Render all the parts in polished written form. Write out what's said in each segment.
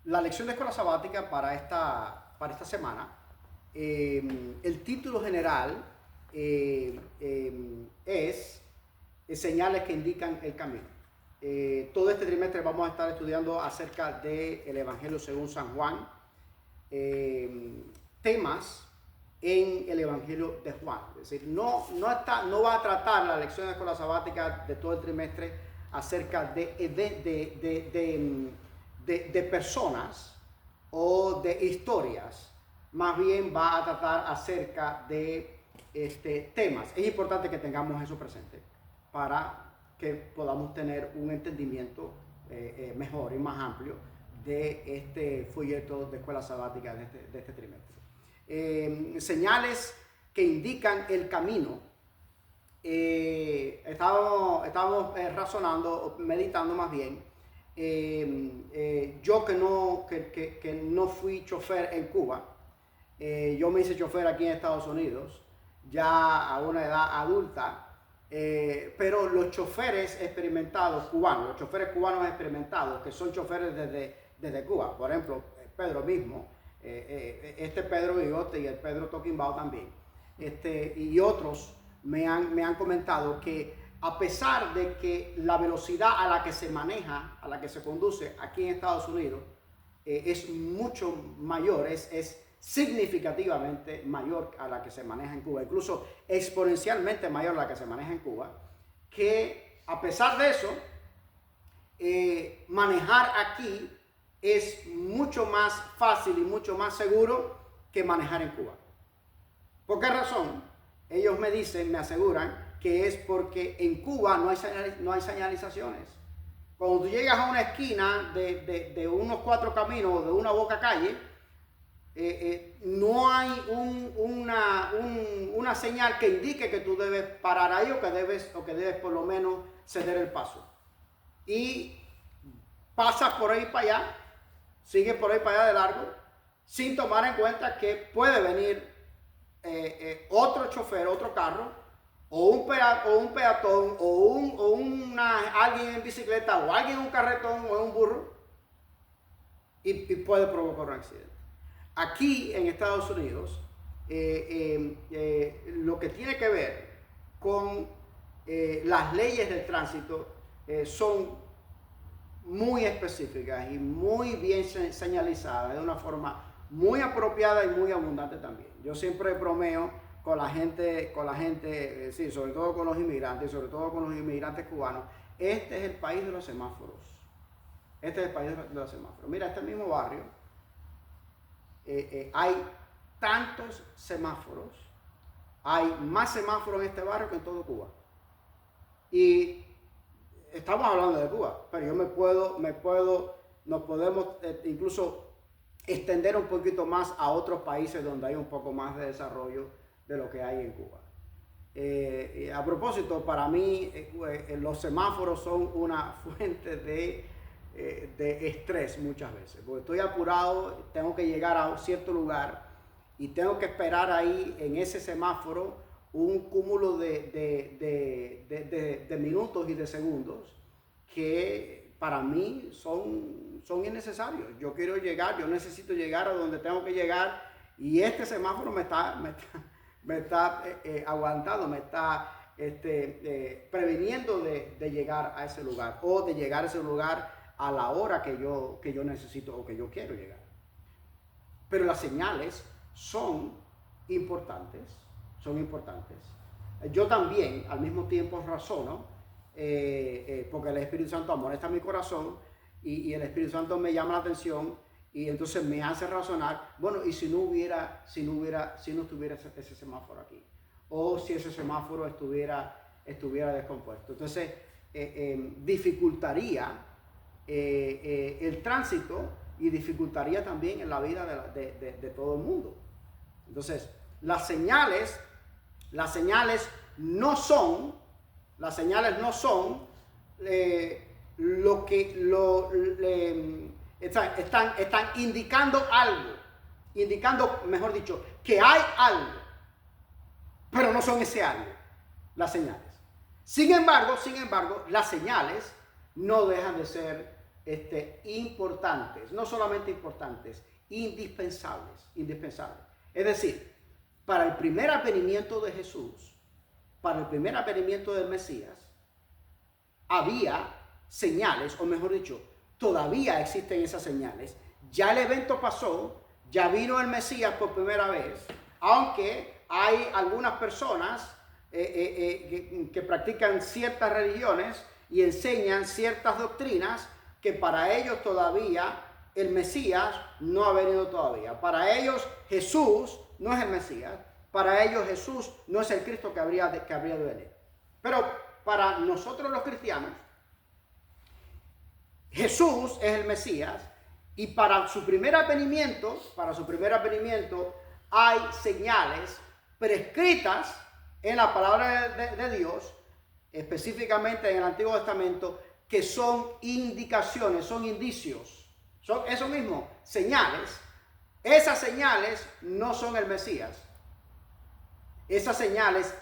La lección de escuela sabática para esta semana, el título general es señales que indican el camino. Todo este trimestre vamos a estar estudiando acerca del Evangelio según San Juan, temas en el Evangelio de Juan. Es decir, no va a tratar la lección de escuela sabática de todo el trimestre acerca de personas o de historias. Más bien va a tratar acerca de temas. Es importante que tengamos eso presente para que podamos tener un entendimiento mejor y más amplio de este folleto de escuela sabática de este trimestre. Señales que indican el camino. Estábamos razonando, meditando más bien. Yo que no fui chofer en Cuba, yo me hice chofer aquí en Estados Unidos, ya a una edad adulta, pero los choferes experimentados cubanos, los choferes cubanos experimentados, que son choferes desde Cuba, por ejemplo, Pedro mismo, este Pedro Bigote y el Pedro Toquimbao también, y otros me han comentado que a pesar de que la velocidad a la que se maneja, a la que se conduce aquí en Estados Unidos, es mucho mayor, es significativamente mayor a la que se maneja en Cuba, incluso exponencialmente mayor a la que se maneja en Cuba, que a pesar de eso, manejar aquí es mucho más fácil y mucho más seguro que manejar en Cuba. ¿Por qué razón? Ellos me dicen, me aseguran, que es porque en Cuba no hay señalizaciones. Cuando tú llegas a una esquina de unos 4 caminos o de una boca calle, no hay una señal que indique que tú debes parar ahí o que debes por lo menos ceder el paso. Y pasas por ahí para allá, sigues por ahí para allá de largo, sin tomar en cuenta que puede venir otro chofer, otro carro, o un peatón, o alguien en bicicleta, o alguien en un carretón o en un burro, y puede provocar un accidente. Aquí en Estados Unidos, lo que tiene que ver con las leyes del tránsito son muy específicas y muy bien señalizadas, de una forma muy apropiada y muy abundante también. Yo siempre bromeo con la gente, sí, sobre todo con los inmigrantes cubanos. Este es el país de los semáforos. Este es el país de los semáforos. Mira, este mismo barrio, hay tantos semáforos, hay más semáforos en este barrio que en todo Cuba. Y estamos hablando de Cuba, pero yo nos podemos incluso extender un poquito más a otros países donde hay un poco más de desarrollo de lo que hay en Cuba. A propósito, para mí los semáforos son una fuente de estrés muchas veces, porque estoy apurado, tengo que llegar a cierto lugar y tengo que esperar ahí en ese semáforo un cúmulo de minutos y de segundos que para mí son innecesarios. Yo quiero llegar, yo necesito llegar a donde tengo que llegar, y este semáforo me está aguantando, me está previniendo de llegar a ese lugar, o de llegar a ese lugar a la hora que yo necesito o que yo quiero llegar. Pero las señales son importantes. Yo también al mismo tiempo razono, porque el Espíritu Santo amonesta mi corazón, y el Espíritu Santo me llama la atención, y entonces me hace razonar, bueno, y si no estuviera ese semáforo aquí, o si ese semáforo estuviera descompuesto. Entonces dificultaría el tránsito, y dificultaría también en la vida de todo el mundo. Entonces, las señales no son están indicando algo, mejor dicho, que hay algo, pero no son ese algo, las señales. Sin embargo, las señales no dejan de ser importantes, no solamente importantes, indispensables. Es decir, para el primer advenimiento de Jesús, para el primer advenimiento del Mesías, había señales, o mejor dicho, todavía existen esas señales. Ya el evento pasó, ya vino el Mesías por primera vez, aunque hay algunas personas que practican ciertas religiones y enseñan ciertas doctrinas que para ellos todavía el Mesías no ha venido todavía. Para ellos Jesús no es el Mesías, para ellos Jesús no es el Cristo que habría de venir. Pero para nosotros los cristianos, Jesús es el Mesías y para su primer advenimiento hay señales prescritas en la palabra de Dios, específicamente en el Antiguo Testamento, que son indicaciones, son indicios, son eso mismo, señales. Esas señales no son el Mesías. Esas señales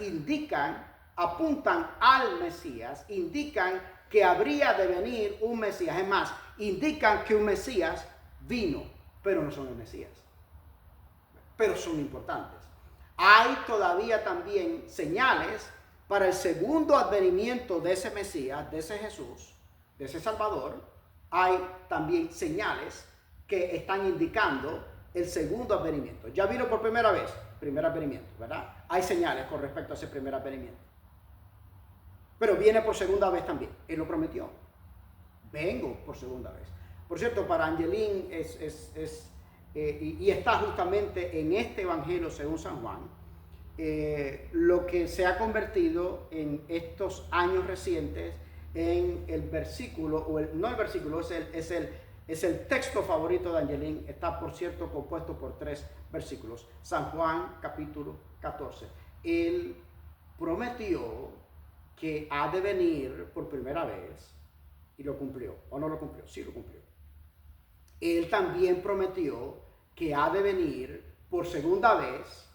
apuntan al Mesías, indican que habría de venir un Mesías. Es más, indican que un Mesías vino, pero no son el Mesías. Pero son importantes. Hay todavía también señales para el segundo advenimiento de ese Mesías, de ese Jesús, de ese Salvador. Hay también señales que están indicando el segundo advenimiento. Ya vino por primera vez, primer advenimiento, ¿verdad? Hay señales con respecto a ese primer advenimiento. Pero viene por segunda vez también. Él lo prometió. Vengo por segunda vez. Por cierto, para Angelín y está justamente en este evangelio según San Juan, lo que se ha convertido en estos años recientes en el versículo, es el texto favorito de Angelín. Está, por cierto, compuesto por 3 versículos. San Juan capítulo 14. Él prometió que ha de venir por primera vez y lo cumplió. ¿O no lo cumplió? Sí lo cumplió. Él también prometió que ha de venir por segunda vez.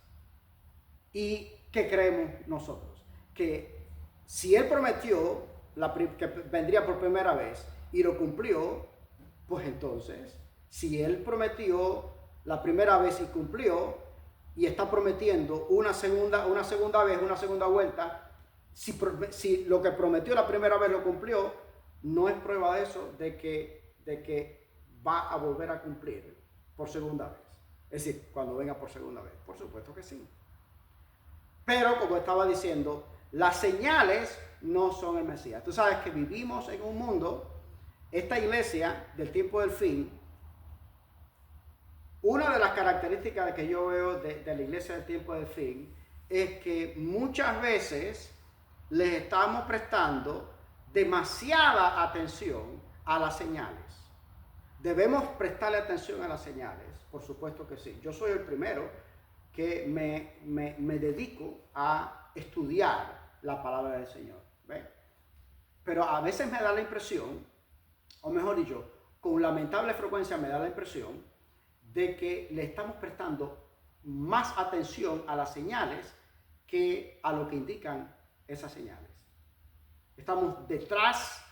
¿Y qué creemos nosotros? Que si él prometió que vendría por primera vez y lo cumplió, pues entonces, si él prometió la primera vez y cumplió, y está prometiendo una segunda vez, una segunda vuelta, si lo que prometió la primera vez lo cumplió, no es prueba de eso, de que va a volver a cumplir por segunda vez. Es decir, cuando venga por segunda vez. Por supuesto que sí. Pero, como estaba diciendo, las señales no son el Mesías. Tú sabes que vivimos en un mundo, esta iglesia del tiempo del fin, una de las características que yo veo de la iglesia del tiempo del fin es que muchas veces les estamos prestando demasiada atención a las señales. ¿Debemos prestarle atención a las señales? Por supuesto que sí. Yo soy el primero que me dedico a estudiar la palabra del Señor. ¿Ve? Pero a veces me da la impresión, o mejor dicho, con lamentable frecuencia me da la impresión de que le estamos prestando más atención a las señales que a lo que indican esas señales. Estamos detrás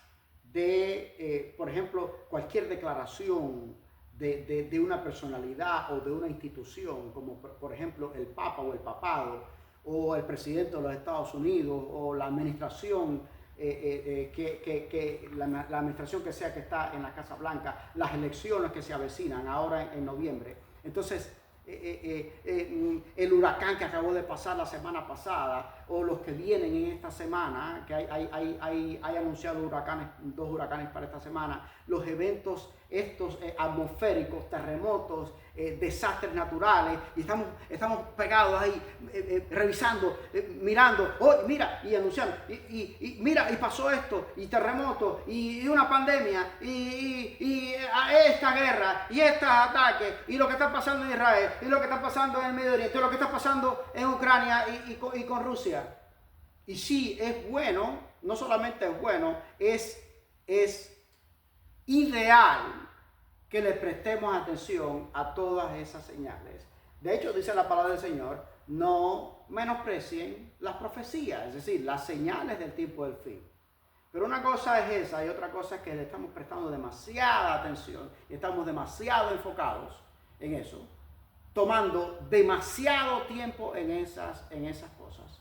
de, por ejemplo, cualquier declaración de una personalidad o de una institución, como por ejemplo el Papa o el Papado, o el presidente de los Estados Unidos, o la administración, la administración que sea que está en la Casa Blanca, las elecciones que se avecinan ahora en noviembre. Entonces, el huracán que acabó de pasar la semana pasada, o los que vienen en esta semana, que hay anunciado 2 huracanes para esta semana, los eventos estos atmosféricos, terremotos, desastres naturales, y estamos pegados ahí, revisando, mirando, oh, mira, y anunciando, y mira, y pasó esto, y terremoto, y una pandemia, y esta guerra, y estos ataques, y lo que está pasando en Israel, y lo que está pasando en el Medio Oriente, y lo que está pasando en Ucrania y con Rusia. Y sí, es bueno, no solamente es bueno, es ideal que le prestemos atención a todas esas señales. De hecho, dice la palabra del Señor, no menosprecien las profecías, es decir, las señales del tiempo del fin. Pero una cosa es esa y otra cosa es que le estamos prestando demasiada atención y estamos demasiado enfocados en eso, tomando demasiado tiempo en esas cosas.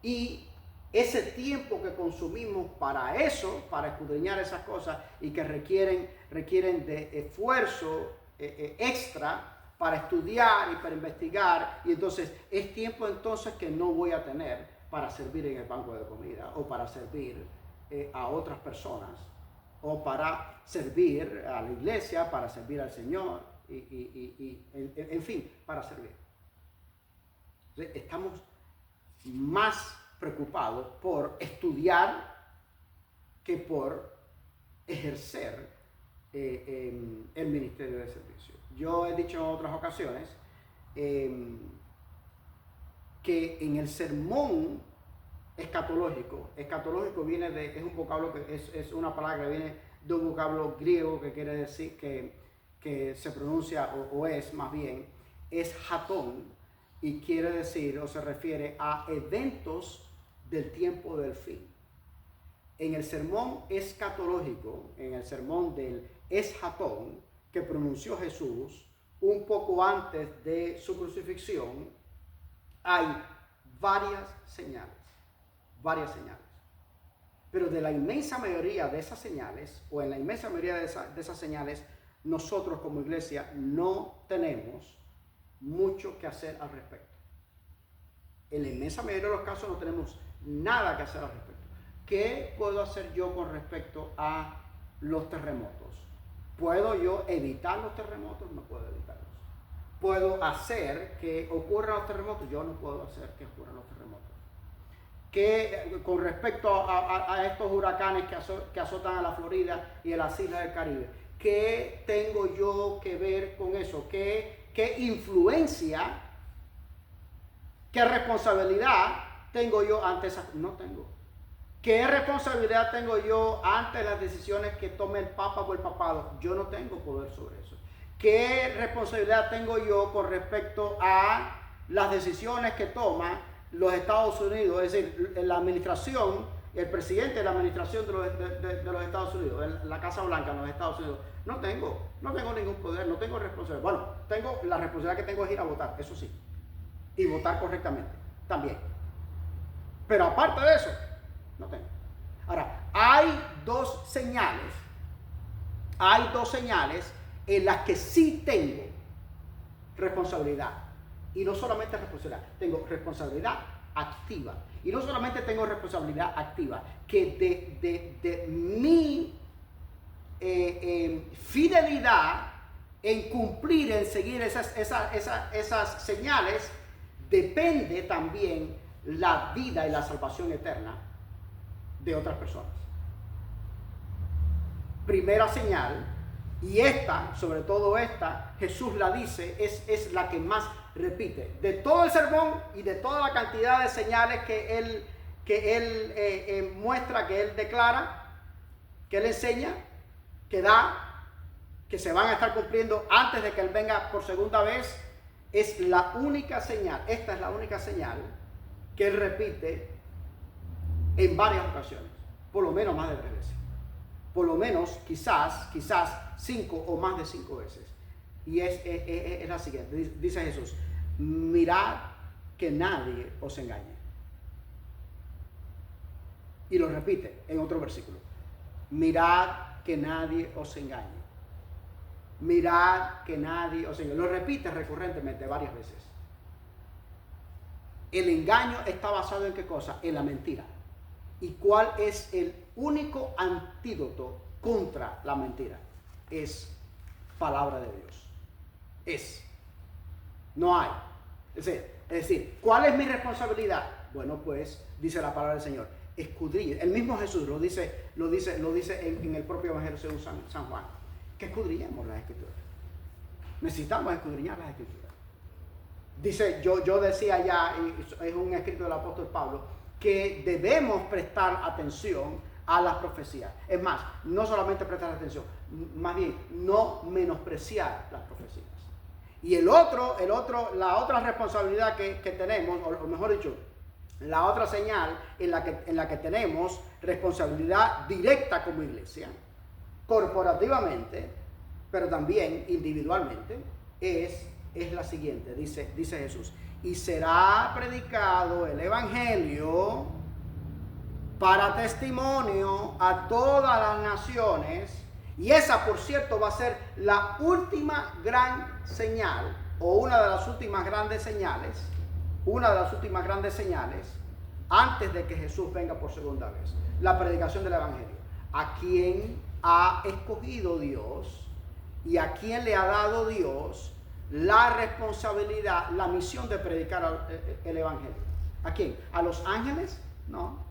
Y ese tiempo que consumimos para eso, para escudriñar esas cosas y que requieren de esfuerzo extra para estudiar y para investigar, y entonces es tiempo entonces que no voy a tener para servir en el banco de comida o para servir a otras personas o para servir a la iglesia, para servir al Señor en fin, para servir. Entonces, estamos más preocupados por estudiar que por ejercer el ministerio de servicio. Yo he dicho en otras ocasiones que en el sermón escatológico viene de, es un vocablo que es una palabra que viene de un vocablo griego que quiere decir que se pronuncia o es más bien, es hatón, y quiere decir o se refiere a eventos del tiempo del fin. En el sermón escatológico, en el sermón del eshatón que pronunció Jesús un poco antes de su crucifixión, hay varias señales. Pero de la inmensa mayoría de esas señales, o en la inmensa mayoría de esas señales, nosotros como iglesia no tenemos mucho que hacer al respecto. En la inmensa mayoría de los casos no tenemos nada que hacer al respecto. ¿Qué puedo hacer yo con respecto a los terremotos? ¿Puedo yo evitar los terremotos? No puedo evitarlos. ¿Puedo hacer que ocurran los terremotos? Yo no puedo hacer que ocurran los terremotos. ¿Qué con respecto a estos huracanes que azotan a la Florida y a las islas del Caribe? ¿Qué tengo yo que ver con eso? ¿Qué influencia, qué responsabilidad tengo yo ante esas? No tengo. ¿Qué responsabilidad tengo yo ante las decisiones que tome el Papa o el Papado? Yo no tengo poder sobre eso. ¿Qué responsabilidad tengo yo con respecto a las decisiones que toma los Estados Unidos? Es decir, la administración, el presidente de la administración de los Estados Unidos, la Casa Blanca en los Estados Unidos. No tengo ningún poder, no tengo responsabilidad. Bueno, tengo la responsabilidad que tengo es ir a votar, eso sí. Y votar correctamente, también. Pero aparte de eso, no tengo. Ahora, hay dos señales en las que sí tengo responsabilidad. Y no solamente responsabilidad, tengo responsabilidad activa. Y no solamente tengo responsabilidad activa, que de mi fidelidad en cumplir, en seguir esas señales, depende también la vida y la salvación eterna de otras personas. Primera señal, y esta, sobre todo esta, Jesús la dice, es la que más repite. De todo el sermón y de toda la cantidad de señales que él muestra, que él declara, que él enseña, que da, que se van a estar cumpliendo antes de que él venga por segunda vez, es la única señal, esta es la única señal que él repite en varias ocasiones, por lo menos más de 3 veces. Por lo menos, quizás 5 o más de 5 veces. Y es la siguiente, dice Jesús: mirad que nadie os engañe. Y lo repite en otro versículo: mirad que nadie os engañe. Mirad que nadie os engañe. Lo repite recurrentemente varias veces. El engaño está basado en ¿qué cosa? En la mentira. ¿Y cuál es el único antídoto contra la mentira? Es palabra de Dios. No hay. Es decir, ¿cuál es mi responsabilidad? Bueno, pues dice la palabra del Señor: escudriñe. El mismo Jesús lo dice en el propio Evangelio según San Juan, que escudriñemos las Escrituras. Necesitamos escudriñar las Escrituras. Dice, yo decía ya, y es un escrito del apóstol Pablo, que debemos prestar atención a las profecías. Es más, no solamente prestar atención, más bien no menospreciar las profecías. Y la otra responsabilidad que tenemos, o mejor dicho, la otra señal en la que tenemos responsabilidad directa como iglesia, corporativamente, pero también individualmente, es la siguiente, dice Jesús: y será predicado el evangelio para testimonio a todas las naciones, y esa, por cierto, va a ser la última gran señal, o una de las últimas grandes señales, antes de que Jesús venga por segunda vez: la predicación del evangelio. ¿A quién ha escogido Dios y a quién le ha dado Dios la responsabilidad, la misión de predicar el evangelio? ¿A quién? ¿A los ángeles? No.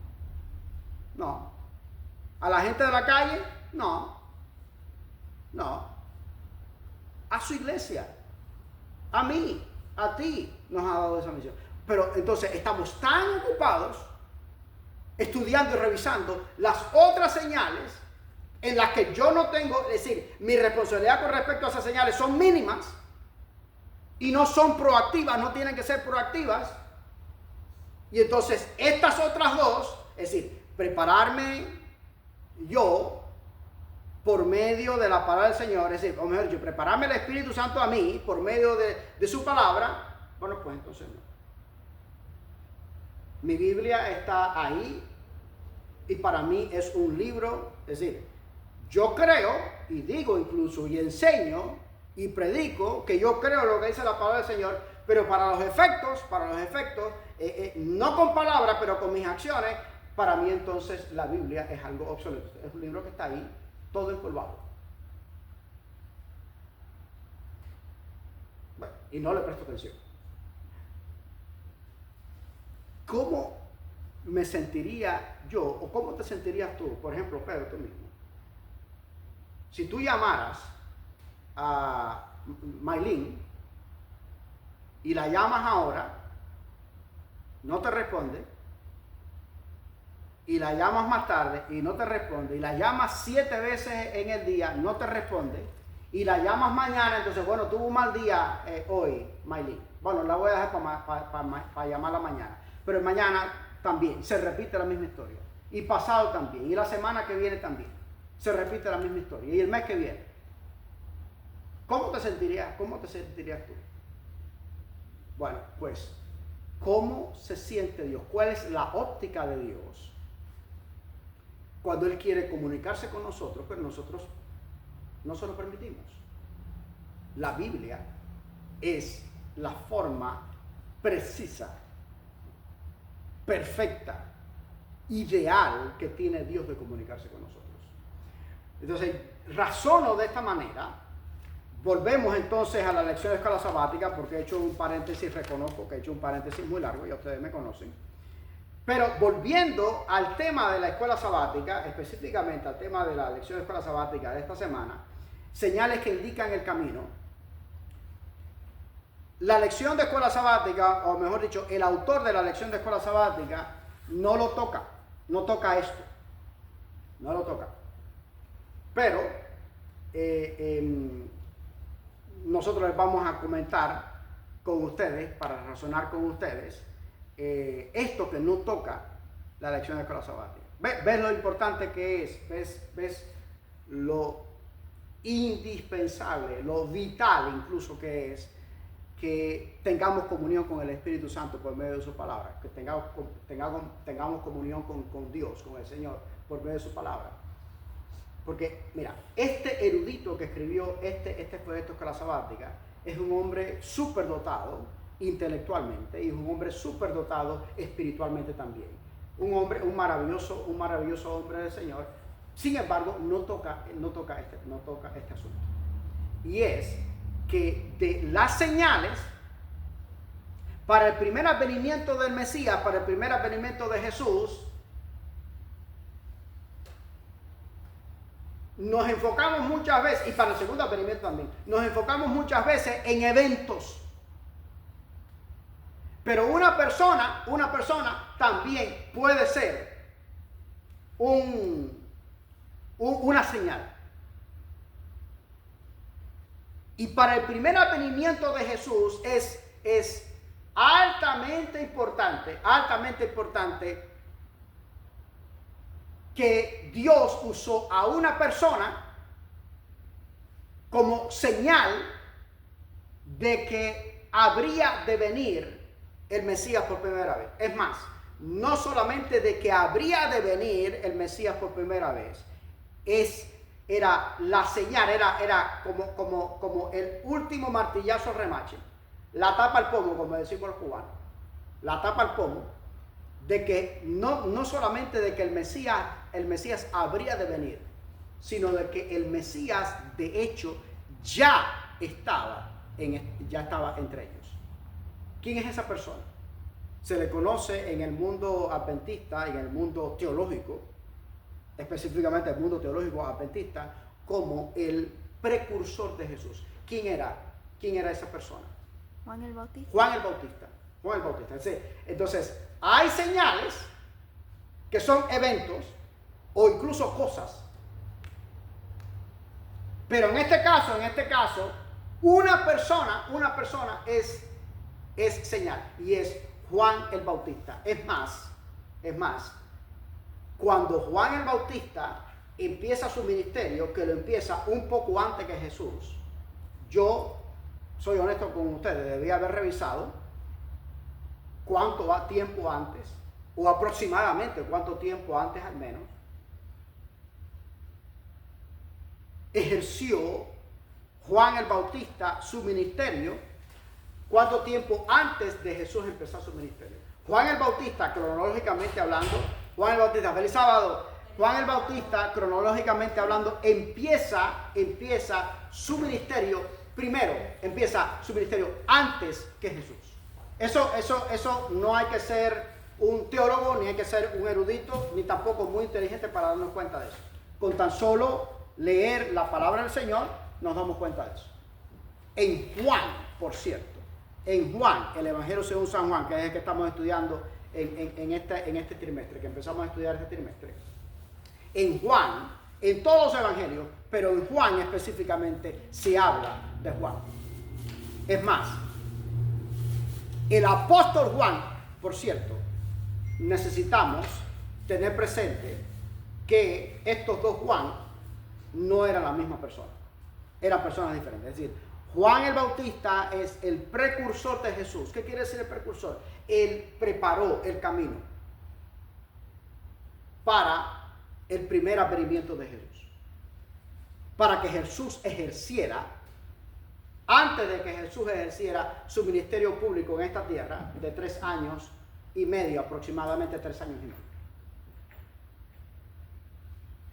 ¿A la gente de la calle? No. A su iglesia, a mí, a ti nos ha dado esa misión. Pero entonces estamos tan ocupados estudiando y revisando las otras señales en las que yo no tengo, es decir, mi responsabilidad con respecto a esas señales son mínimas y no son proactivas, no tienen que ser proactivas. Y entonces estas otras dos, es decir, prepararme yo por medio de la palabra del Señor, es decir, o mejor dicho, prepararme el Espíritu Santo a mí por medio de su palabra, bueno, pues entonces no. Mi Biblia está ahí y para mí es un libro, es decir, yo creo y digo incluso y enseño y predico que yo creo lo que dice la palabra del Señor, pero para los efectos, no con palabras, pero con mis acciones, para mí entonces la Biblia es algo obsoleto. Es un libro que está ahí, todo empolvado. Bueno, y no le presto atención. ¿Cómo me sentiría yo, o cómo te sentirías tú, por ejemplo, Pedro, tú mismo, si tú llamaras a Maylin y la llamas ahora, no te responde, y la llamas más tarde y no te responde, y la llamas 7 veces en el día, no te responde, y la llamas mañana, entonces, bueno, tuvo un mal día hoy, Maylin, bueno, la voy a dejar para llamarla mañana, pero mañana también se repite la misma historia, y pasado también, y la semana que viene también se repite la misma historia, y el mes que viene. ¿Cómo te sentirías tú? Bueno, pues, ¿cómo se siente Dios? ¿Cuál es la óptica de Dios cuando Él quiere comunicarse con nosotros, pero nosotros no se lo permitimos? La Biblia es la forma precisa, perfecta, ideal que tiene Dios de comunicarse con nosotros. Entonces, razono de esta manera. Volvemos entonces a la lección de escuela sabática, porque he hecho un paréntesis, reconozco que he hecho un paréntesis muy largo, ya ustedes me conocen. Pero volviendo al tema de la escuela sabática, específicamente al tema de la lección de escuela sabática de esta semana, señales que indican el camino. La lección de escuela sabática, o mejor dicho, el autor de la lección de escuela sabática no lo toca, no toca esto, no lo toca. Pero nosotros les vamos a comentar con ustedes, para razonar con ustedes, esto que no toca la lección de escuela sabática. ¿Ves lo importante que es? ¿Ves lo indispensable, lo vital incluso que es que tengamos comunión con el Espíritu Santo por medio de su palabra, que tengamos comunión con Dios, con el Señor, por medio de su palabra? Porque, mira, este erudito que escribió este proyecto de escuela sabática es un hombre súper dotado intelectualmente y es un hombre súper dotado espiritualmente también. Un maravilloso hombre del Señor. Sin embargo, no toca este asunto. Y es que de las señales para el primer advenimiento del Mesías, para el primer advenimiento de Jesús, nos enfocamos muchas veces, y para el segundo advenimiento también, nos enfocamos muchas veces en eventos. Pero una persona también puede ser una señal. Y para el primer advenimiento de Jesús es altamente importante que Dios usó a una persona como señal de que habría de venir el Mesías por primera vez. Es más, no solamente de que habría de venir el Mesías por primera vez, era la señal, era como el último martillazo al remache, la tapa al pomo, como decimos los cubanos, la tapa al pomo, de que no solamente de que el Mesías habría de venir, sino de que el Mesías de hecho ya estaba entre ellos. ¿Quién es esa persona? Se le conoce en el mundo adventista, en el mundo teológico, específicamente el mundo teológico adventista, como el precursor de Jesús. ¿Quién era esa persona? Juan el Bautista. Juan el Bautista. Entonces, hay señales que son eventos o incluso cosas. Pero en este caso, una persona es señal, y es Juan el Bautista. Es más, cuando Juan el Bautista empieza su ministerio, que lo empieza un poco antes que Jesús, yo soy honesto con ustedes, debía haber revisado cuánto tiempo antes, o aproximadamente cuánto tiempo antes al menos, ejerció Juan el Bautista su ministerio, cuánto tiempo antes de Jesús empezar su ministerio. Juan el Bautista, cronológicamente hablando, feliz sábado. Juan el Bautista, cronológicamente hablando, empieza su ministerio primero, empieza su ministerio antes que Jesús. Eso no hay que ser un teólogo, ni hay que ser un erudito, ni tampoco muy inteligente para darnos cuenta de eso. Con tan solo leer la palabra del Señor, nos damos cuenta de eso. En Juan, por cierto, en Juan, el Evangelio según San Juan, que es el que estamos estudiando en este trimestre, que empezamos a estudiar este trimestre. En Juan, en todos los evangelios, pero en Juan específicamente, se habla de Juan. Es más, el apóstol Juan, por cierto, necesitamos tener presente que estos dos Juan no eran la misma persona, eran personas diferentes. Es decir, Juan el Bautista es el precursor de Jesús. ¿Qué quiere decir el precursor? Él preparó el camino para el primer advenimiento de Jesús, para que Jesús ejerciera, antes de que Jesús ejerciera su ministerio público en esta tierra, de 3 años y medio, aproximadamente 3 años y medio.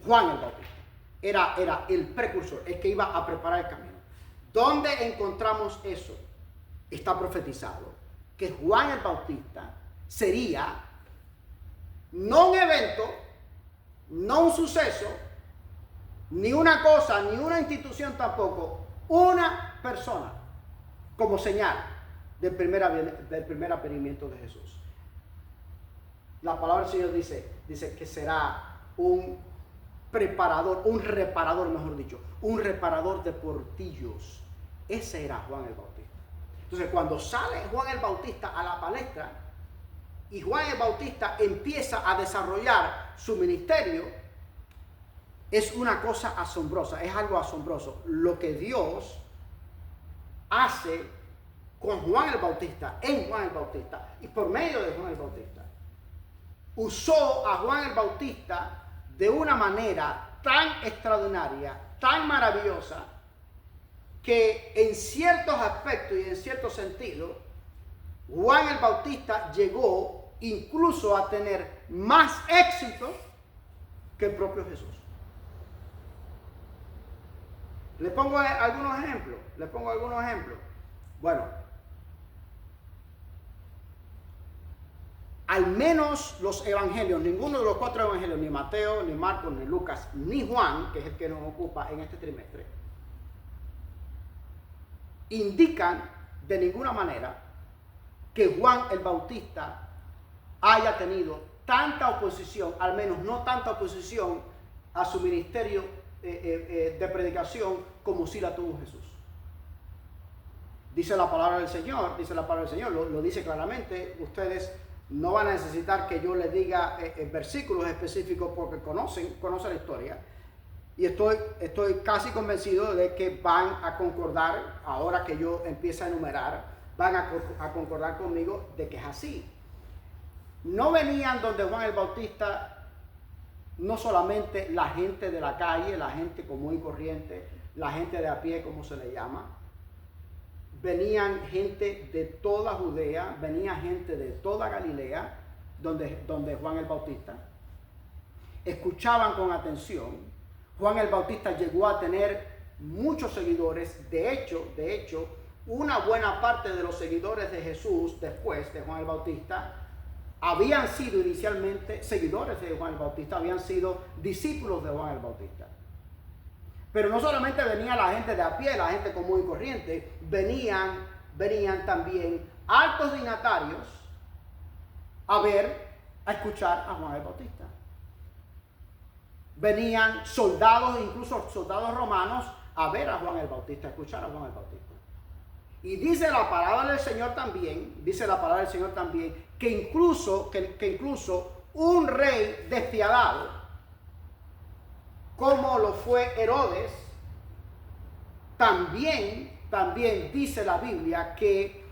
Juan el Bautista era el precursor, el que iba a preparar el camino. ¿Dónde encontramos eso? Está profetizado que Juan el Bautista sería no un evento, no un suceso, ni una cosa, ni una institución tampoco, una persona como señal del primer advenimiento de Jesús. La palabra del Señor dice que será un preparador, un reparador de portillos. Ese era Juan el Bautista. Entonces, cuando sale Juan el Bautista a la palestra y Juan el Bautista empieza a desarrollar su ministerio, es una cosa asombrosa, es algo asombroso lo que Dios hace con Juan el Bautista, en Juan el Bautista y por medio de Juan el Bautista. Usó a Juan el Bautista de una manera tan extraordinaria, tan maravillosa, que en ciertos aspectos y en cierto sentido, Juan el Bautista llegó incluso a tener más éxito que el propio Jesús. Les pongo algunos ejemplos. Bueno, al menos los evangelios, ninguno de los 4 evangelios, ni Mateo, ni Marcos, ni Lucas, ni Juan, que es el que nos ocupa en este trimestre, indican de ninguna manera que Juan el Bautista haya tenido tanta oposición, al menos no tanta oposición a su ministerio de predicación como sí la tuvo Jesús. Dice la palabra del Señor, lo dice claramente. Ustedes no van a necesitar que yo les diga versículos específicos porque conocen la historia. Y estoy casi convencido de que van a concordar, ahora que yo empiezo a enumerar, van a concordar conmigo de que es así. No venían donde Juan el Bautista no solamente la gente de la calle, la gente común y corriente, la gente de a pie, como se le llama. Venían gente de toda Judea, venía gente de toda Galilea, donde Juan el Bautista. Escuchaban con atención. Juan el Bautista llegó a tener muchos seguidores. De hecho, una buena parte de los seguidores de Jesús después de Juan el Bautista habían sido inicialmente seguidores de Juan el Bautista, habían sido discípulos de Juan el Bautista. Pero no solamente venía la gente de a pie, la gente común y corriente, venían también altos dignatarios a escuchar a Juan el Bautista. Venían soldados, incluso soldados romanos, a ver a Juan el Bautista, a escuchar a Juan el Bautista. Y dice la palabra del Señor también, que incluso un rey despiadado, como lo fue Herodes, también dice la Biblia que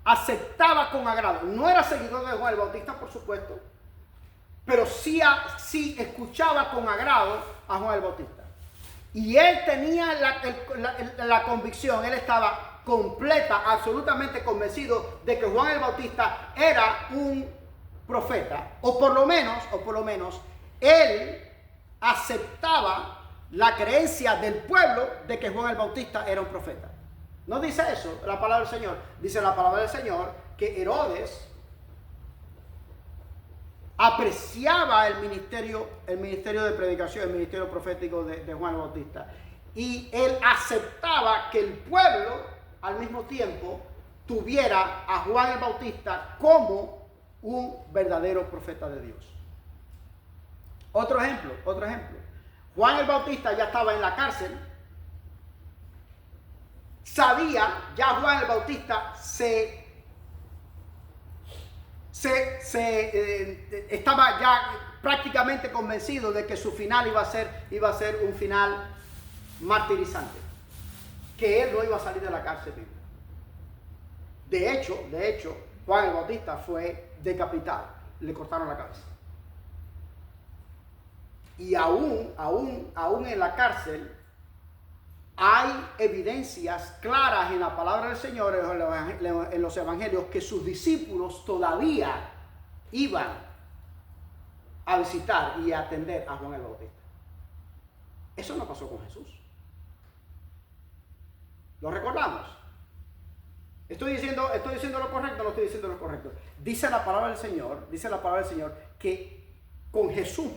aceptaba con agrado. No era seguidor de Juan el Bautista, por supuesto, pero sí escuchaba con agrado a Juan el Bautista. Y él tenía la convicción, él estaba absolutamente convencido de que Juan el Bautista era un profeta, o por lo menos, él aceptaba la creencia del pueblo de que Juan el Bautista era un profeta. ¿No dice eso la palabra del Señor? Dice la palabra del Señor que Herodes apreciaba el ministerio de predicación, el ministerio profético de Juan el Bautista. Y él aceptaba que el pueblo, al mismo tiempo, tuviera a Juan el Bautista como un verdadero profeta de Dios. Otro ejemplo. Juan el Bautista ya estaba en la cárcel. Juan el Bautista estaba ya prácticamente convencido de que su final iba a ser un final martirizante, que él no iba a salir de la cárcel vivo. De hecho, Juan el Bautista fue decapitado, le cortaron la cabeza. Y aún en la cárcel hay evidencias claras en la palabra del Señor, en los evangelios, que sus discípulos todavía iban a visitar y a atender a Juan el Bautista. Eso no pasó con Jesús. ¿Lo recordamos? ¿Estoy diciendo lo correcto o no estoy diciendo lo correcto? Dice la palabra del Señor que con Jesús,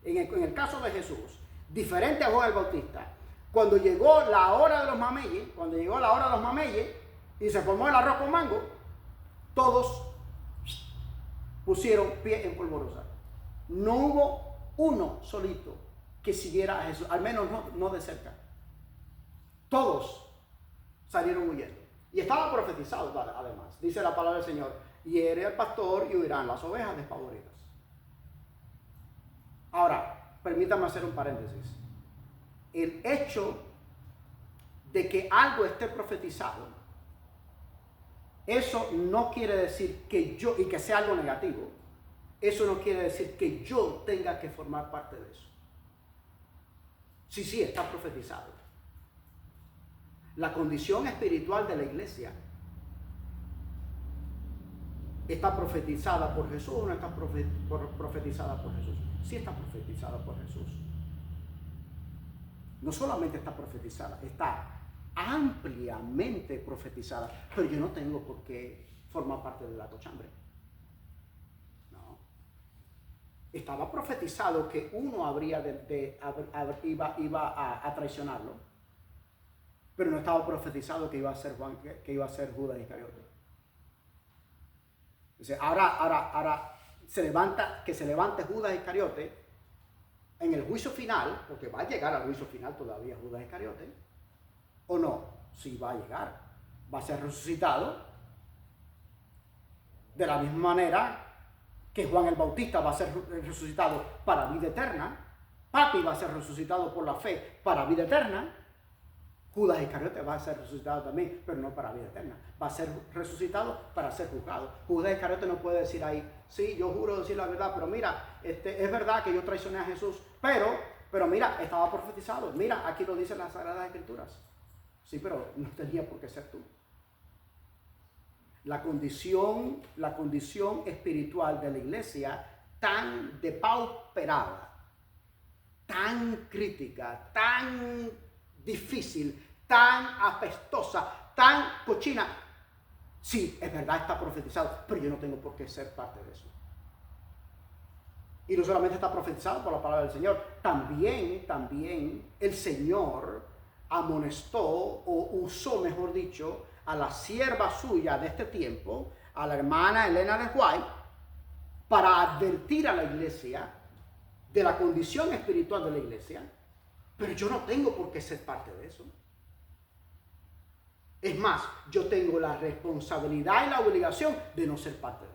en el caso de Jesús, diferente a Juan el Bautista, cuando llegó la hora de los mameyes y se formó el arroz con mango, todos pusieron pie en polvorosa. No hubo uno solito que siguiera a Jesús, al menos no de cerca. Todos salieron huyendo. Y estaba profetizado además, dice la palabra del Señor: hiere al pastor y huirán las ovejas despavoridas. Ahora, permítame hacer un paréntesis. El hecho de que algo esté profetizado, eso no quiere decir que yo, y que sea algo negativo, eso no quiere decir que yo tenga que formar parte de eso. Sí, está profetizado. La condición espiritual de la iglesia ¿está profetizada por Jesús o no está profetizada por Jesús? Sí está profetizada por Jesús. No solamente está profetizada, está ampliamente profetizada. Pero yo no tengo por qué formar parte de la cochambre. No. Estaba profetizado que uno iba a traicionarlo. Pero no estaba profetizado que iba a ser Judas Iscariote. Entonces, ahora se levante Judas Iscariote en el juicio final, porque va a llegar al juicio final todavía Judas Iscariote. ¿O no? Sí va a llegar. Va a ser resucitado. De la misma manera que Juan el Bautista va a ser resucitado para vida eterna. Papi va a ser resucitado por la fe para vida eterna. Judas Iscariote va a ser resucitado también, pero no para vida eterna. Va a ser resucitado para ser juzgado. Judas Iscariote no puede decir ahí, sí, yo juro decir la verdad, pero mira, es verdad que yo traicioné a Jesús, pero mira, estaba profetizado. Mira, aquí lo dicen las Sagradas Escrituras. Sí, pero no tenía por qué ser tú. La condición espiritual de la iglesia tan depauperada, tan crítica, tan difícil, tan apestosa, tan cochina. Sí, es verdad, está profetizado, pero yo no tengo por qué ser parte de eso. Y no solamente está profetizado por la palabra del Señor, también el Señor amonestó o usó, mejor dicho, a la sierva suya de este tiempo, a la hermana Elena de White, para advertir a la iglesia de la condición espiritual de la iglesia, pero yo no tengo por qué ser parte de eso. Es más, yo tengo la responsabilidad y la obligación de no ser parte de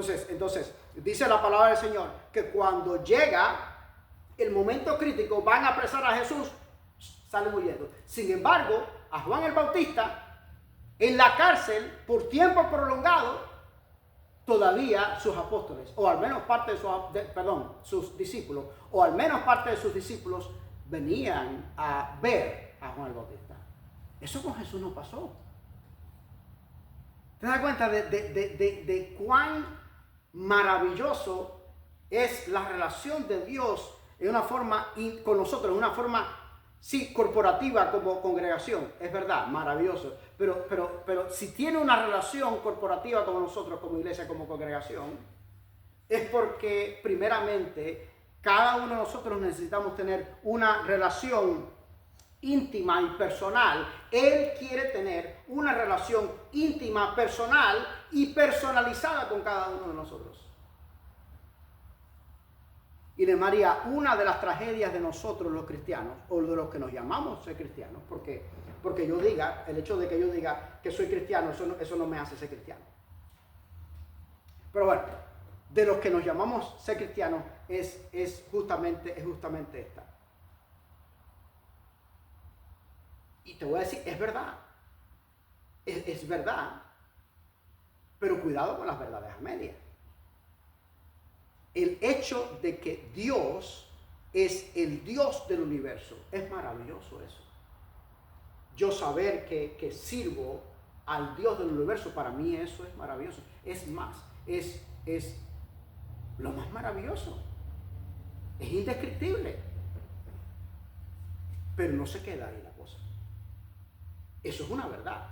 eso. Entonces, dice la palabra del Señor que cuando llega el momento crítico van a apresar a Jesús, salen huyendo. Sin embargo, a Juan el Bautista, en la cárcel, por tiempo prolongado, todavía sus apóstoles, o al menos parte de sus discípulos, o al menos parte de sus discípulos venían a ver a Juan el Bautista. Eso con Jesús no pasó. ¿Te das cuenta de cuán maravilloso es la relación de Dios en una forma con nosotros, en una forma, sí, corporativa como congregación? Es verdad, maravilloso. Pero si tiene una relación corporativa con nosotros como iglesia, como congregación, es porque primeramente cada uno de nosotros necesitamos tener una relación íntima y personal. Él quiere tener una relación íntima, personal y personalizada con cada uno de nosotros. Y de María, una de las tragedias de nosotros los cristianos, o de los que nos llamamos ser cristianos, porque yo diga, el hecho de que yo diga que soy cristiano, eso no me hace ser cristiano. Pero bueno, de los que nos llamamos ser cristianos es justamente esta. Y te voy a decir, es verdad. Es verdad. Pero cuidado con las verdades a medias. El hecho de que Dios es el Dios del universo, es maravilloso eso. Yo saber que sirvo al Dios del universo, para mí eso es maravilloso. Es más, es lo más maravilloso. Es indescriptible. Pero no se queda ahí la cosa. Eso es una verdad.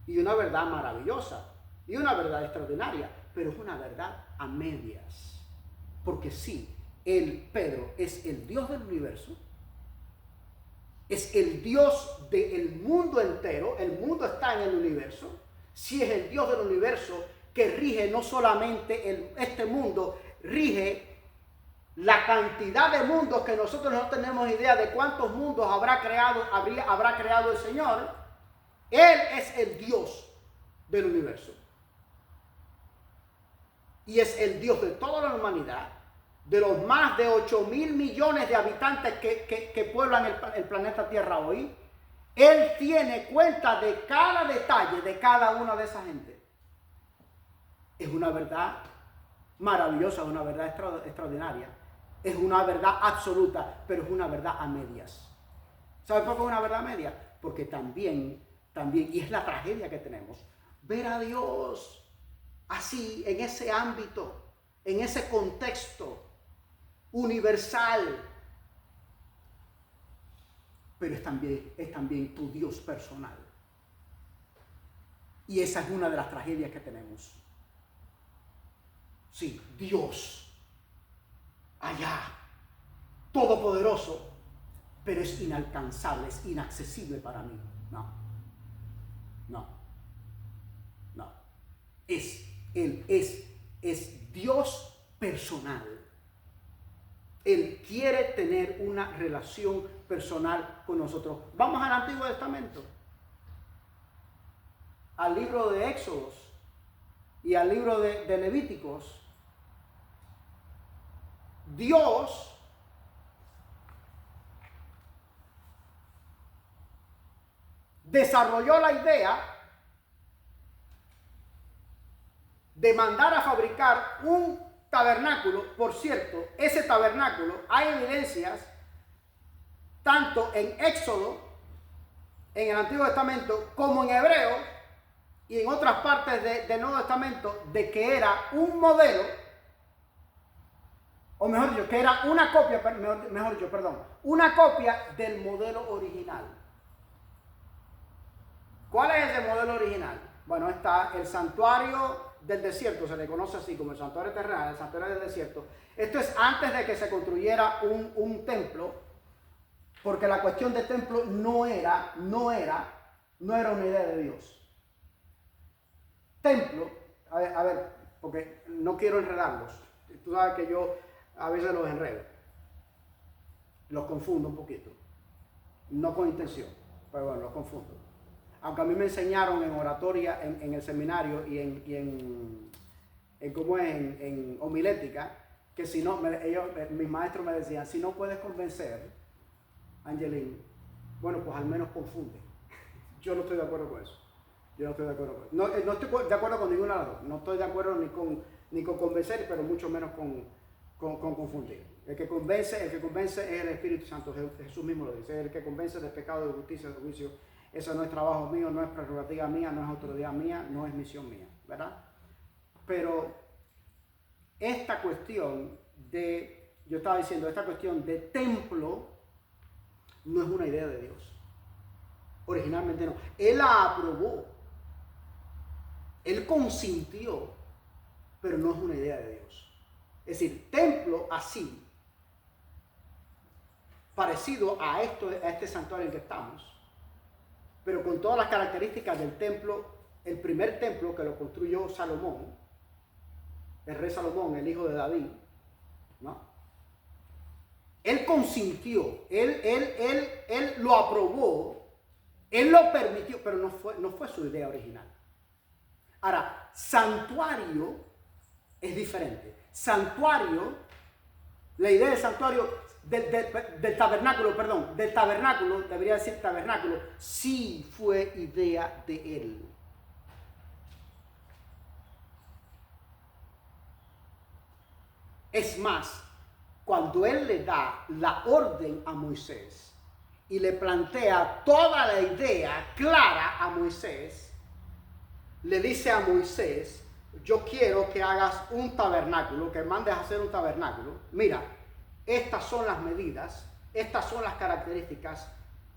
Y una verdad maravillosa. Y una verdad extraordinaria. Pero es una verdad a medias. Porque sí, Pedro es el Dios del universo, es el Dios del mundo entero, el mundo está en el universo. Sí, es el Dios del universo que rige no solamente este mundo, rige la cantidad de mundos que nosotros no tenemos idea de cuántos mundos habrá creado el Señor. Él es el Dios del universo. Y es el Dios de toda la humanidad, de los más de 8.000 millones de habitantes que pueblan el planeta Tierra hoy. Él tiene cuenta de cada detalle de cada una de esa gente. Es una verdad maravillosa, una verdad extraordinaria. Es una verdad absoluta, pero es una verdad a medias. ¿Sabes por qué es una verdad a medias? Porque también, y es la tragedia que tenemos, ver a Dios así, en ese ámbito, en ese contexto universal. Pero es también tu Dios personal. Y esa es una de las tragedias que tenemos. Sí, Dios, allá, todopoderoso, pero es inalcanzable, es inaccesible para mí. No. Él es Dios personal. Él quiere tener una relación personal con nosotros. Vamos al Antiguo Testamento, al libro de Éxodos y al libro de Levíticos. Dios desarrolló la idea de mandar a fabricar un tabernáculo. Por cierto, ese tabernáculo, hay evidencias tanto en Éxodo, en el Antiguo Testamento, como en Hebreo y en otras partes del Nuevo Testamento, de que era un modelo, o mejor dicho, que era una copia, una copia del modelo original. ¿Cuál es ese modelo original? Bueno, está el santuario del desierto, se le conoce así como el santuario terrenal, el santuario del desierto. Esto es antes de que se construyera un templo, porque la cuestión del templo no era una idea de Dios. Templo, a ver, porque no quiero enredarlos. Tú sabes que yo a veces los enredo, los confundo un poquito, no con intención, pero bueno, los confundo. Aunque a mí me enseñaron en oratoria, en el seminario y en homilética, que si no, mis maestros me decían, si no puedes convencer, Angelín, bueno, pues al menos confunde. Yo no estoy de acuerdo con eso. No estoy de acuerdo con ninguna de las dos. No estoy de acuerdo ni con convencer, pero mucho menos con confundir. El que convence es el Espíritu Santo. Jesús mismo lo dice. El que convence del pecado, de justicia, de juicio. Eso no es trabajo mío, no es prerrogativa mía, no es autoridad mía, no es misión mía, ¿verdad? Pero esta cuestión esta cuestión de templo no es una idea de Dios. Originalmente no. Él la aprobó. Él consintió, pero no es una idea de Dios. Es decir, templo así, parecido a este santuario en que estamos, pero con todas las características del templo, el primer templo que lo construyó Salomón, el rey Salomón, el hijo de David, ¿no? Él consintió, él lo aprobó, él lo permitió, pero no fue su idea original. Ahora, santuario es diferente. Santuario, la idea del santuario, del tabernáculo, debería decir tabernáculo, sí fue idea de él. Es más, cuando él le da la orden a Moisés y le plantea toda la idea clara a Moisés, le dice a Moisés, yo quiero que hagas un tabernáculo, que mandes a hacer un tabernáculo. Mira, estas son las medidas, estas son las características.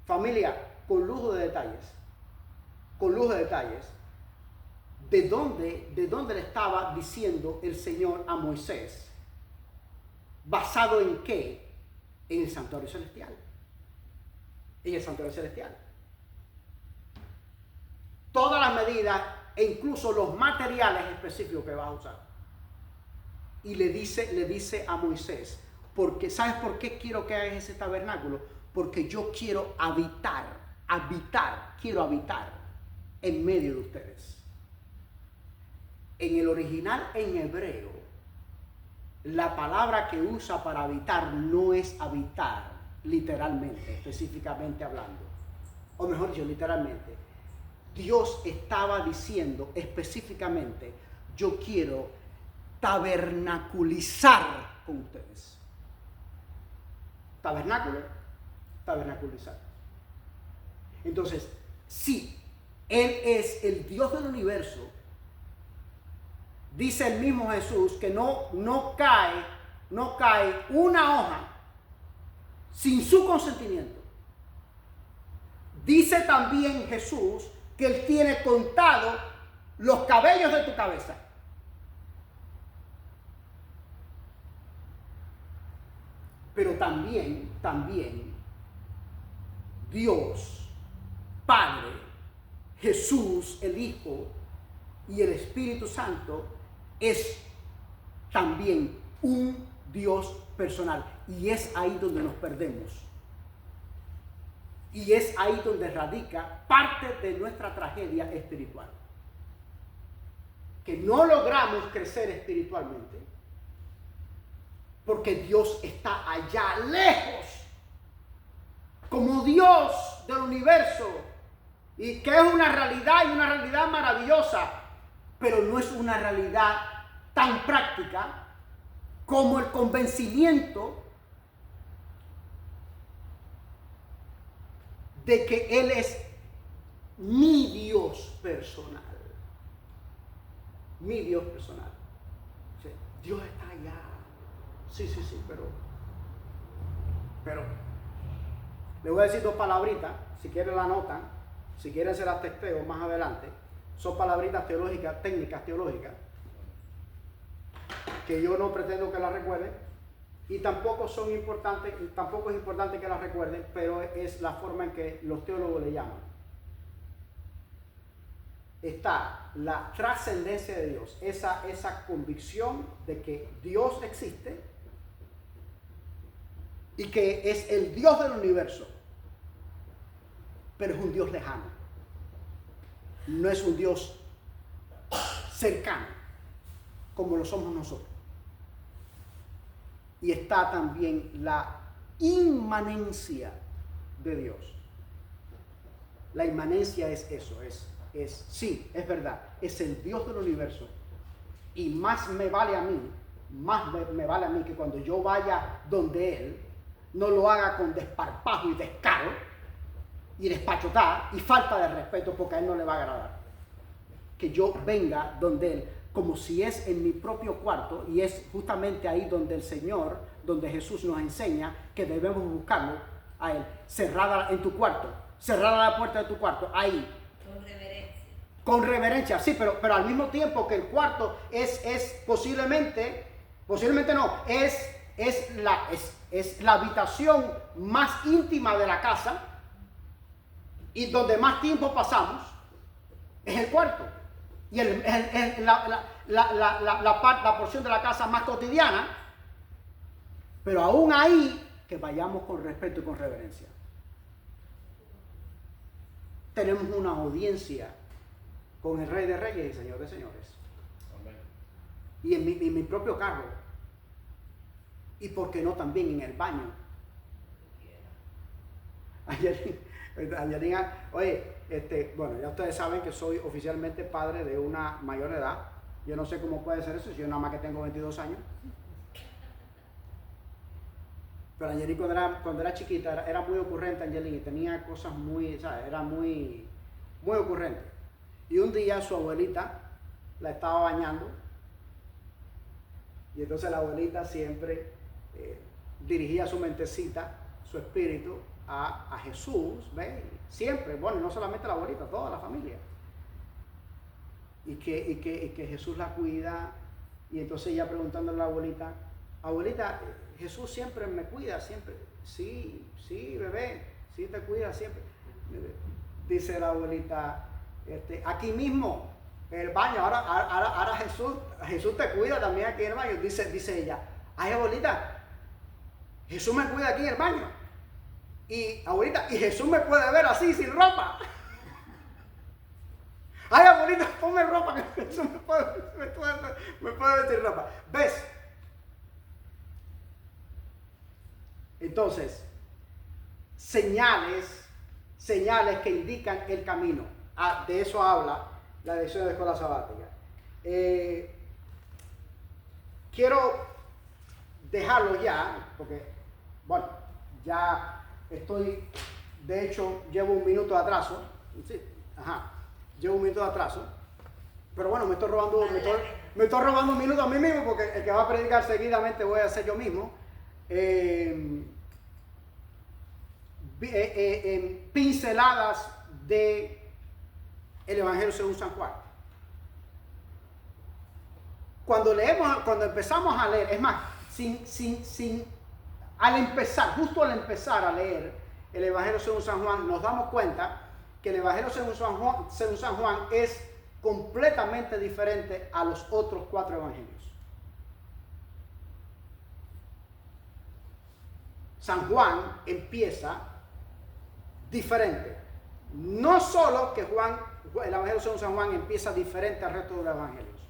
Familia, con lujo de detalles, ¿de dónde le estaba diciendo el Señor a Moisés? ¿Basado en qué? En el santuario celestial. En el santuario celestial. Todas las medidas e incluso los materiales específicos que vas a usar. Y le dice a Moisés, porque ¿sabes por qué quiero que hagas ese tabernáculo? Porque yo quiero quiero habitar en medio de ustedes. En el original en hebreo, la palabra que usa para habitar no es habitar literalmente, específicamente hablando. O mejor dicho, literalmente. Dios estaba diciendo específicamente, yo quiero tabernaculizar con ustedes. Tabernaculizar. Entonces, sí, Él es el Dios del universo. Dice el mismo Jesús que no cae una hoja sin su consentimiento. Dice también Jesús que Él tiene contado los cabellos de tu cabeza. Pero también Dios, Padre, Jesús, el Hijo y el Espíritu Santo es también un Dios personal. Y es ahí donde nos perdemos. Y es ahí donde radica parte de nuestra tragedia espiritual. Que no logramos crecer espiritualmente porque Dios está allá lejos, como Dios del universo, y que es una realidad y una realidad maravillosa, pero no es una realidad tan práctica como el convencimiento de que Él es mi Dios personal. Mi Dios personal. Sí, Dios está allá. Sí, pero le voy a decir dos palabritas, si quieren la anotan, si quieren se las testeo más adelante. Son palabritas teológicas, técnicas teológicas, que yo no pretendo que las recuerden, y tampoco son importantes, tampoco es importante que las recuerden, pero es la forma en que los teólogos le llaman. Está la trascendencia de Dios, esa convicción de que Dios existe y que es el Dios del universo, pero es un Dios lejano, no es un Dios cercano como lo somos nosotros. Y está también la inmanencia de Dios. La inmanencia es eso, sí, es verdad, es el Dios del universo, y más me vale a mí que cuando yo vaya donde Él, no lo haga con desparpajo y descaro y despachotar y falta de respeto, porque a Él no le va a agradar. Que yo venga donde Él, como si es en mi propio cuarto, y es justamente ahí donde el Señor, donde Jesús nos enseña que debemos buscarlo a Él. Cerrada en tu cuarto, cerrada la puerta de tu cuarto, ahí. Con reverencia, sí, pero al mismo tiempo que el cuarto es posiblemente no, es la habitación más íntima de la casa, y donde más tiempo pasamos es el cuarto, y la porción de la casa más cotidiana, pero aún ahí que vayamos con respeto y con reverencia. Tenemos una audiencia con el Rey de Reyes y Señor de Señores. Amén. Y en mi propio carro. Y por qué no también en el baño. Oye, bueno, ya ustedes saben que soy oficialmente padre de una mayor edad. Yo no sé cómo puede ser eso, si yo nada más que tengo 22 años. Pero Angelín cuando era chiquita era muy ocurrente, Angelín, y tenía cosas muy, ¿sabes? Era muy ocurrente. Y un día su abuelita la estaba bañando, y entonces la abuelita siempre dirigía su mentecita, su espíritu a Jesús, ¿ves? Siempre, bueno, no solamente la abuelita, toda la familia. Y que Jesús la cuida, y entonces ella preguntándole a la abuelita, Jesús siempre me cuida, siempre. Sí, bebé, sí te cuida siempre. Dice la abuelita, aquí mismo, en el baño, ahora Jesús te cuida también aquí en el baño. Dice ella, ay abuelita, Jesús me cuida aquí en el baño. Y abuelita, y Jesús me puede ver así, sin ropa. Ay abuelita, ponme ropa, que Jesús me puede ver sin ropa. ¿Ves? Entonces, señales que indican el camino. De eso habla la lección de escuela sabática. Quiero dejarlo ya, porque, bueno, ya estoy, de hecho, llevo un minuto de atraso. Sí, llevo un minuto de atraso. Pero bueno, me estoy robando un minuto a mí mismo, porque el que va a predicar seguidamente voy a ser yo mismo. Pinceladas de el Evangelio según San Juan. Cuando empezamos a leer, es más, justo al empezar a leer el Evangelio según San Juan, nos damos cuenta que el Evangelio según San Juan es completamente diferente a los otros 4 evangelios. San Juan empieza diferente. No solo que el Evangelio según San Juan empieza diferente al resto de los evangelios.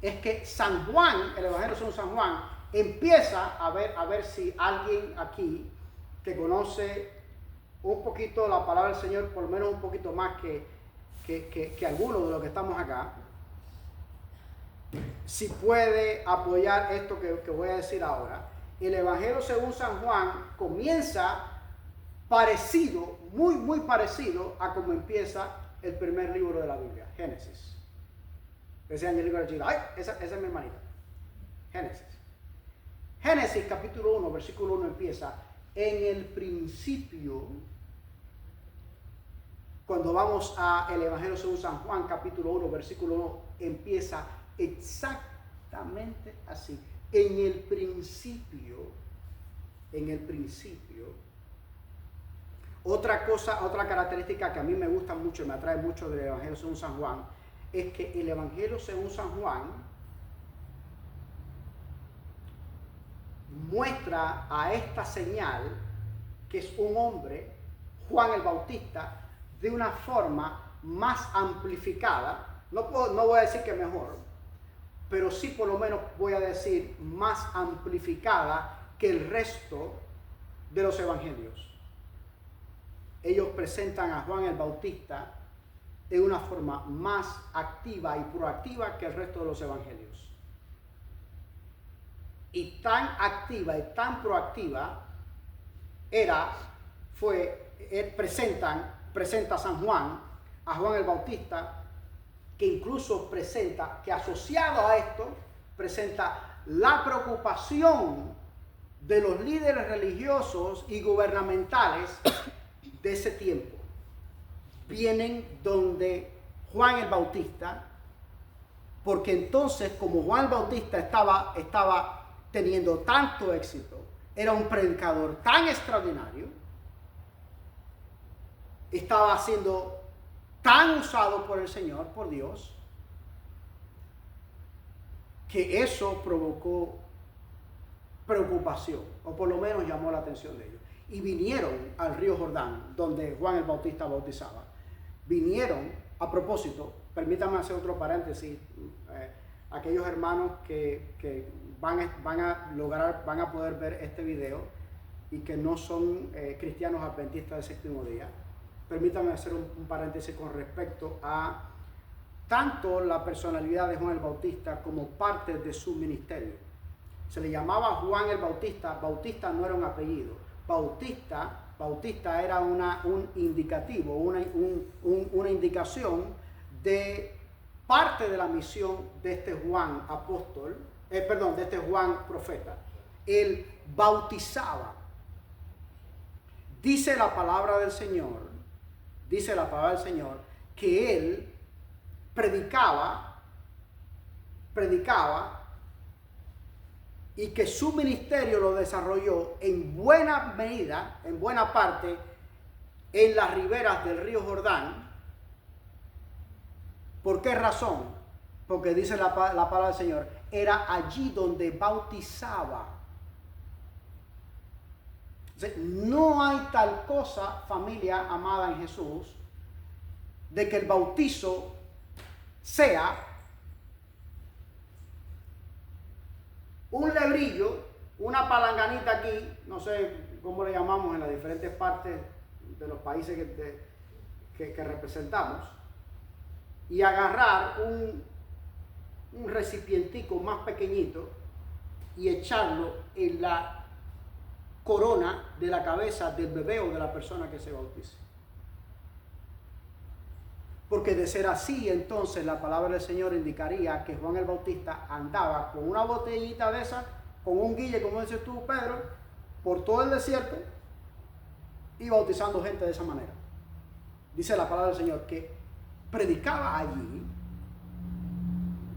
Es que San Juan, el Evangelio según San Juan, empieza a ver si alguien aquí que conoce un poquito la palabra del Señor, por lo menos un poquito más que algunos de los que estamos acá, si puede apoyar esto que voy a decir ahora. El Evangelio según San Juan comienza parecido, muy parecido a como empieza el primer libro de la Biblia, Génesis. Ese Angelico de Chile, esa es mi hermanita. Génesis capítulo 1, versículo 1 empieza: en el principio. Cuando vamos a el Evangelio según San Juan capítulo 1, versículo 1, empieza exactamente así. En el principio. Otra característica que a mí me gusta mucho y me atrae mucho del Evangelio según San Juan es que el Evangelio según San Juan muestra a esta señal, que es un hombre, Juan el Bautista, de una forma más amplificada. No voy a decir que mejor, pero sí por lo menos voy a decir más amplificada que el resto de los evangelios. Ellos presentan a Juan el Bautista de una forma más activa y proactiva que el resto de los evangelios. Y tan activa y tan proactiva presenta San Juan a Juan el Bautista, que incluso presenta, que asociado a esto, presenta la preocupación de los líderes religiosos y gubernamentales de ese tiempo. Vienen donde Juan el Bautista, porque entonces, como Juan el Bautista estaba teniendo tanto éxito, era un predicador tan extraordinario, estaba siendo tan usado por el Señor, por Dios, que eso provocó preocupación, o por lo menos llamó la atención de ellos. Y vinieron al río Jordán, donde Juan el Bautista bautizaba. Vinieron, a propósito, permítanme hacer otro paréntesis, aquellos hermanos que van a poder ver este video y que no son cristianos adventistas del séptimo día. Permítanme hacer un paréntesis con respecto a tanto la personalidad de Juan el Bautista como parte de su ministerio. Se le llamaba Juan el Bautista. Bautista no era un apellido. Bautista era un indicativo, una indicación de parte de la misión de este Juan apóstol, de este Juan profeta. Él bautizaba. Dice la palabra del Señor que él predicaba y que su ministerio lo desarrolló en buena medida, en buena parte, en las riberas del río Jordán. ¿Por qué razón? Porque dice la palabra del Señor, era allí donde bautizaba. No hay tal cosa, familia amada en Jesús, de que el bautizo sea un lebrillo, una palanganita aquí, no sé cómo le llamamos en las diferentes partes de los países que representamos, y agarrar un recipientico más pequeñito y echarlo en la corona de la cabeza del bebé o de la persona que se bautice. Porque de ser así, entonces la palabra del Señor indicaría que Juan el Bautista andaba con una botellita de esa, con un guille, como dices tú, Pedro, por todo el desierto y bautizando gente de esa manera. Dice la palabra del Señor que predicaba allí.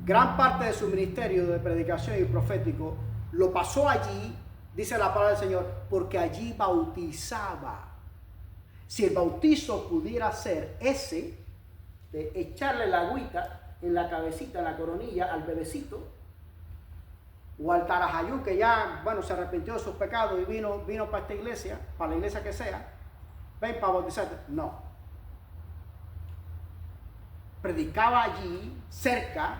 Gran parte de su ministerio de predicación y profético lo pasó allí, dice la palabra del Señor, porque allí bautizaba. Si el bautizo pudiera ser ese, de echarle la agüita en la cabecita, en la coronilla al bebecito, o al Tarajayú, que ya, bueno, se arrepintió de sus pecados y vino para esta iglesia, para la iglesia que sea, ven para bautizarte. No. Predicaba allí, cerca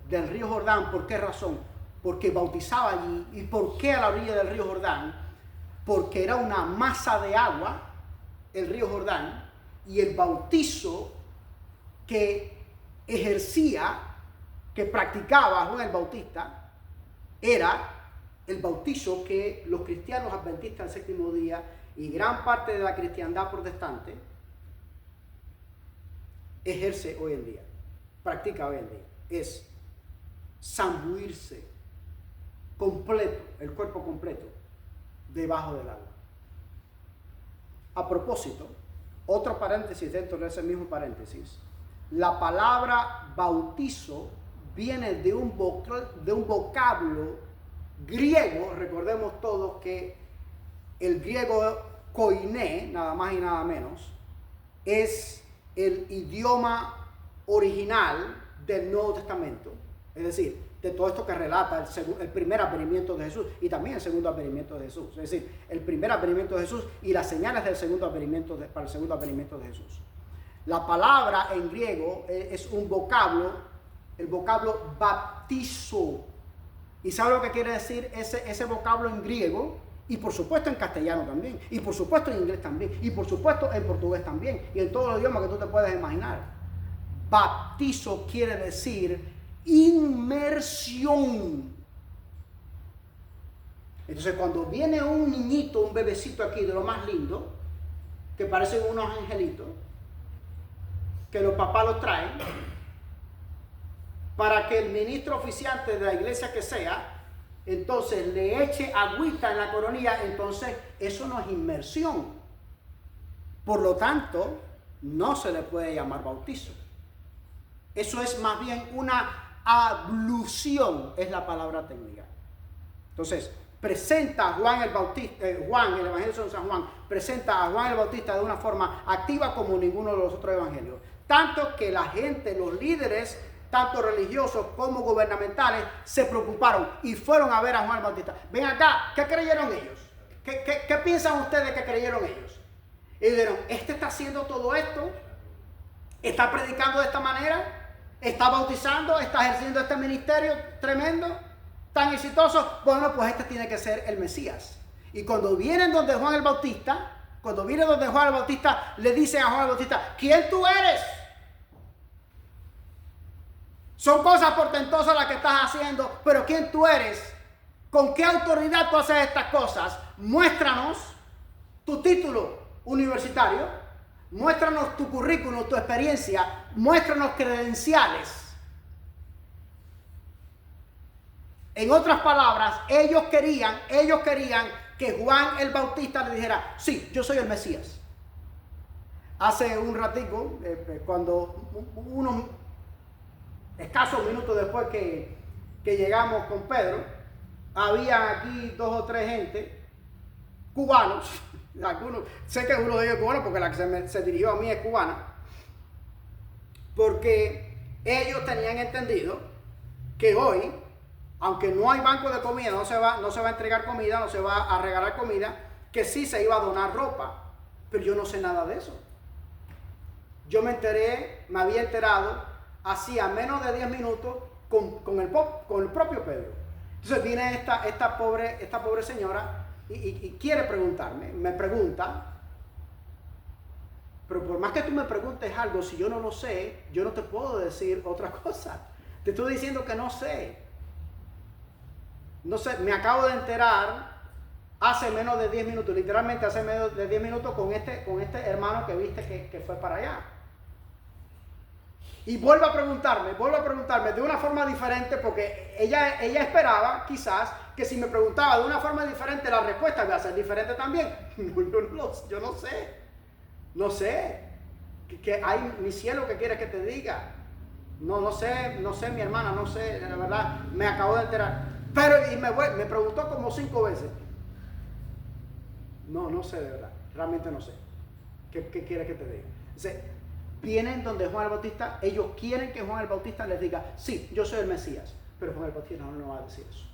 del río Jordán. ¿Por qué razón? Porque bautizaba allí. ¿Y por qué a la orilla del río Jordán? Porque era una masa de agua, el río Jordán, y el bautizo que ejercía, que practicaba Juan el Bautista, era el bautizo que los cristianos adventistas del séptimo día y gran parte de la cristiandad protestante ejerce hoy en día, practica hoy en día. Es zambuirse completo, el cuerpo completo, debajo del agua. A propósito, otro paréntesis dentro de ese mismo paréntesis, la palabra bautizo viene de un vocablo griego. Recordemos todos que el griego koiné, nada más y nada menos, es el idioma original del Nuevo Testamento, es decir, de todo esto que relata el primer advenimiento de Jesús y también el segundo advenimiento de Jesús, es decir, el primer advenimiento de Jesús y las señales del segundo advenimiento para el segundo advenimiento de Jesús. La palabra en griego es un vocablo, el vocablo baptizo. ¿Y sabe lo que quiere decir ese vocablo en griego? Y por supuesto en castellano también, y por supuesto en inglés también, y por supuesto en portugués también, y en todos los idiomas que tú te puedes imaginar. Baptizo quiere decir inmersión. Entonces cuando viene un niñito, un bebecito aquí de lo más lindo, que parecen unos angelitos, que los papás los traen, para que el ministro oficiante de la iglesia que sea, entonces le eche agüita en la coronilla, entonces eso no es inmersión. Por lo tanto, no se le puede llamar bautizo. Eso es más bien una ablución, es la palabra técnica. Entonces, presenta a Juan el Bautista, el Evangelio de San Juan, presenta a Juan el Bautista de una forma activa como ninguno de los otros evangelios. Tanto que la gente, los líderes, tanto religiosos como gubernamentales, se preocuparon y fueron a ver a Juan el Bautista. Ven acá, ¿qué creyeron ellos? ¿Qué piensan ustedes que creyeron ellos? Y dijeron, este está haciendo todo esto, está predicando de esta manera, está bautizando, está ejerciendo este ministerio tremendo, tan exitoso. Bueno, pues este tiene que ser el Mesías. Y cuando vienen donde Juan el Bautista, le dicen a Juan el Bautista, ¿quién tú eres? Son cosas portentosas las que estás haciendo, pero ¿quién tú eres? ¿Con qué autoridad tú haces estas cosas? Muéstranos tu título universitario, muéstranos tu currículum, tu experiencia, muéstranos credenciales. En otras palabras, ellos querían que Juan el Bautista le dijera, sí, yo soy el Mesías. Hace un ratico, cuando unos escasos minutos después que llegamos con Pedro, había aquí 2 o 3 gente, cubanos, algunos, sé que uno de ellos es cubano porque la que se dirigió a mí es cubana, porque ellos tenían entendido que hoy, aunque no hay banco de comida, no se va a entregar comida, no se va a regalar comida, que sí se iba a donar ropa, pero yo no sé nada de eso. Yo me había enterado hacía menos de 10 minutos con el propio Pedro. Entonces viene esta pobre señora y quiere preguntarme, me pregunta, pero por más que tú me preguntes algo, si yo no lo sé, yo no te puedo decir otra cosa. Te estoy diciendo que no sé. No sé, me acabo de enterar hace menos de 10 minutos, literalmente hace menos de 10 minutos con este hermano que viste que fue para allá. Y vuelvo a preguntarme de una forma diferente, porque ella esperaba quizás que si me preguntaba de una forma diferente la respuesta iba a ser diferente también. Yo no sé. Que hay mi cielo que quiere que te diga. No sé mi hermana, no sé, la verdad, me acabo de enterar. Pero me preguntó como 5 veces. No sé de verdad, realmente no sé. ¿Qué quiere que te diga? Entonces, vienen donde Juan el Bautista, ellos quieren que Juan el Bautista les diga, sí, yo soy el Mesías, pero Juan el Bautista no va a decir eso.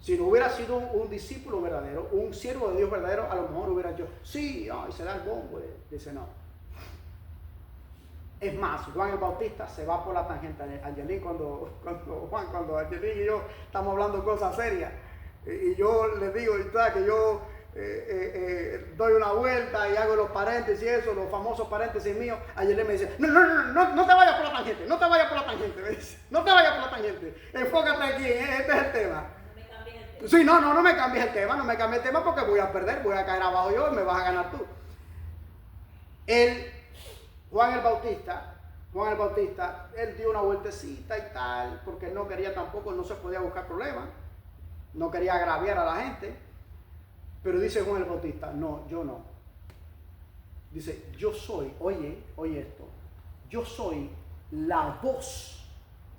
Si no hubiera sido un discípulo verdadero, un siervo de Dios verdadero, a lo mejor hubiera dicho, sí, ay, se da el bombo. Dice, no. Es más, Juan el Bautista se va por la tangente. Angelín, cuando Angelín y yo estamos hablando cosas serias, y yo le digo que yo doy una vuelta y hago los paréntesis y eso, los famosos paréntesis míos, Angelín me dice, no te vayas por la tangente, no te vayas por la tangente, me dice, no te vayas por la tangente, enfócate aquí, este es el tema. Sí, no me cambies el tema, no me cambies el tema porque voy a perder, voy a caer abajo yo y me vas a ganar tú. Juan el Bautista, él dio una vueltecita y tal, porque no quería tampoco, no se podía buscar problemas, no quería agraviar a la gente, pero dice Juan el Bautista, no, yo no. Dice, yo soy, oye esto, yo soy la voz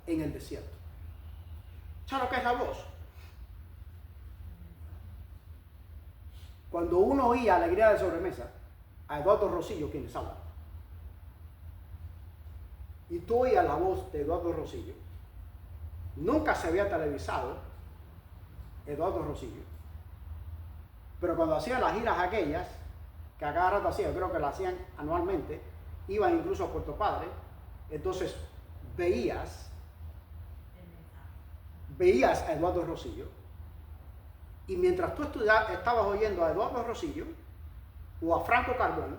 en el desierto. ¿Sabes lo que es la voz? Cuando uno oía Alegría de Sobremesa, a Eduardo Rosillo, quien les habla, y tú oías la voz de Eduardo Rosillo, nunca se había televisado Eduardo Rosillo, pero cuando hacía las giras aquellas, que a cada rato hacía, creo que la hacían anualmente, iban incluso a Puerto Padre, entonces veías a Eduardo Rosillo, y mientras tú estabas oyendo a Eduardo Rosillo o a Franco Carbón,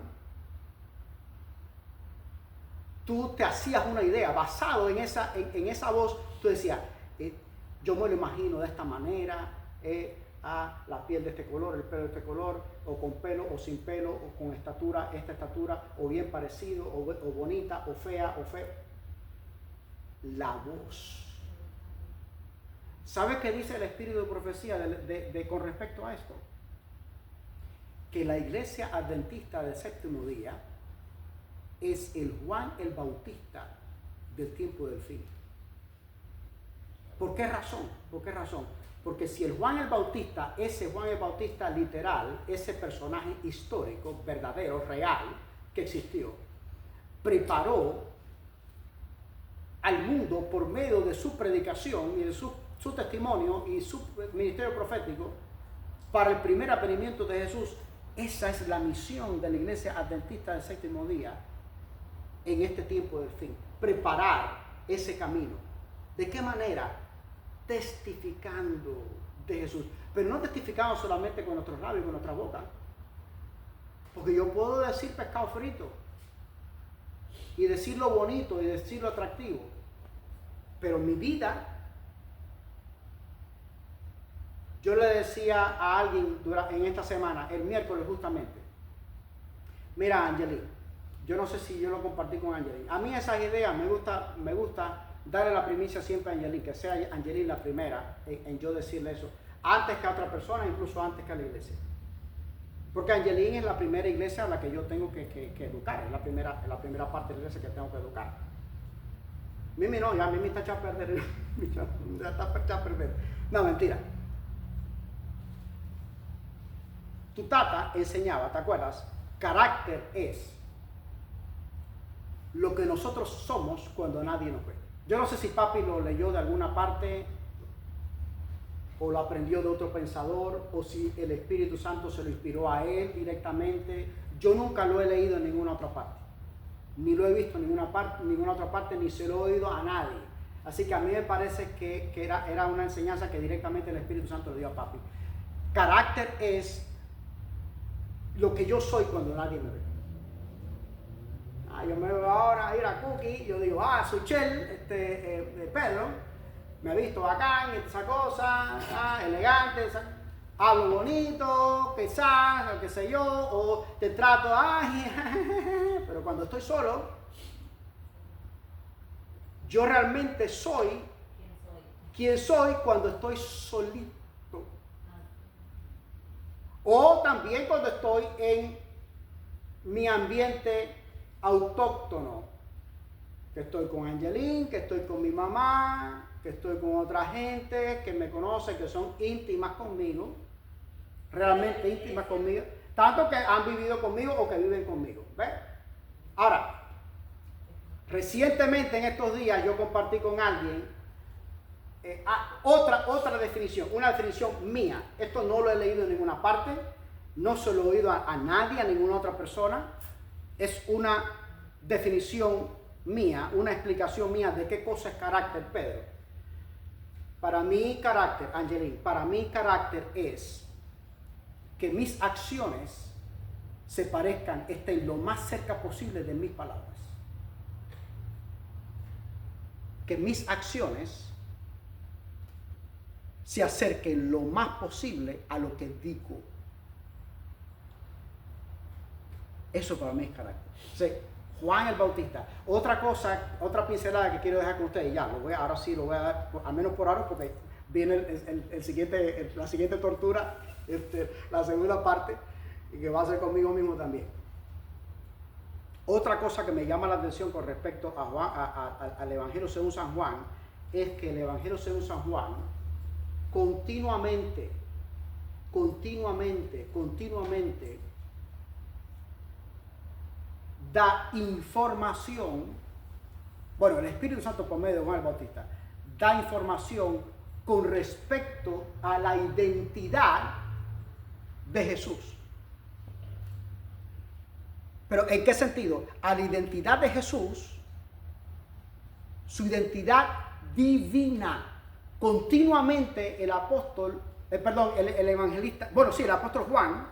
tú te hacías una idea, basado en esa voz, tú decías, yo me lo imagino de esta manera, la piel de este color, el pelo de este color, o con pelo o sin pelo, o con esta estatura, o bien parecido, o bonita, o fea, La voz. ¿Sabes qué dice el espíritu de profecía con respecto a esto? Que la iglesia adventista del séptimo día es el Juan el Bautista del tiempo del fin. ¿Por qué razón? Porque si el Juan el Bautista, ese Juan el Bautista literal, ese personaje histórico, verdadero, real, que existió, preparó al mundo por medio de su predicación y de su testimonio y su ministerio profético para el primer advenimiento de Jesús, esa es la misión de la iglesia adventista del séptimo día en este tiempo del fin, preparar ese camino. ¿De qué manera? Testificando de Jesús, pero no testificando solamente con nuestros labios y con nuestra boca, porque yo puedo decir pescado frito y decirlo bonito y decirlo atractivo, pero mi vida, yo le decía a alguien en esta semana, el miércoles justamente, mira Angelín, yo no sé si yo lo compartí con Angelín. A mí esas ideas me gusta darle la primicia siempre a Angelín, que sea Angelín la primera en yo decirle eso, antes que a otra persona, incluso antes que a la iglesia. Porque Angelín es la primera iglesia a la que yo tengo que educar, es la primera parte de la iglesia que tengo que educar. Mimi no, ya Mimi está echada a perder, ya está echada a perder. No, mentira. Tu tata enseñaba, ¿te acuerdas? Carácter es lo que nosotros somos cuando nadie nos ve. Yo no sé si papi lo leyó de alguna parte o lo aprendió de otro pensador o si el Espíritu Santo se lo inspiró a él directamente. Yo nunca lo he leído en ninguna otra parte, ni lo he visto en ninguna otra parte, ni se lo he oído a nadie. Así que a mí me parece que era una enseñanza que directamente el Espíritu Santo le dio a papi. Carácter es lo que yo soy cuando nadie me ve. Yo me veo ahora a ir a Cookie, yo digo, Suchel, Pedro, me he visto bacán, esa cosa, elegante, hablo bonito, quizás, qué sé yo, o te trato, pero cuando estoy solo, yo realmente soy quien soy cuando estoy solito. O también cuando estoy en mi ambiente autóctono, que estoy con Angelín, que estoy con mi mamá, que estoy con otra gente que me conoce, que son íntimas conmigo, realmente íntimas conmigo, tanto que han vivido conmigo o que viven conmigo. ¿Ves? Ahora, recientemente en estos días yo compartí con alguien otra definición, una definición mía. Esto no lo he leído en ninguna parte, no se lo he oído a nadie, a ninguna otra persona. Es una definición mía, una explicación mía de qué cosa es carácter, Pedro. Para mí carácter, Angelín, para mí carácter es que mis acciones se parezcan, estén lo más cerca posible de mis palabras. Que mis acciones se acerquen lo más posible a lo que digo. Eso para mí es carácter. O sea, Juan el Bautista. Otra cosa, otra pincelada que quiero dejar con ustedes, ya, ahora sí lo voy a dar, al menos por ahora, porque viene la siguiente tortura, la segunda parte, y que va a ser conmigo mismo también. Otra cosa que me llama la atención con respecto a Juan, al Evangelio según San Juan, es que el Evangelio según San Juan continuamente da información. Bueno, el Espíritu Santo por medio de Juan el Bautista da información con respecto a la identidad de Jesús. Pero ¿en qué sentido? A la identidad de Jesús, su identidad divina. Continuamente el apóstol, el evangelista, el apóstol Juan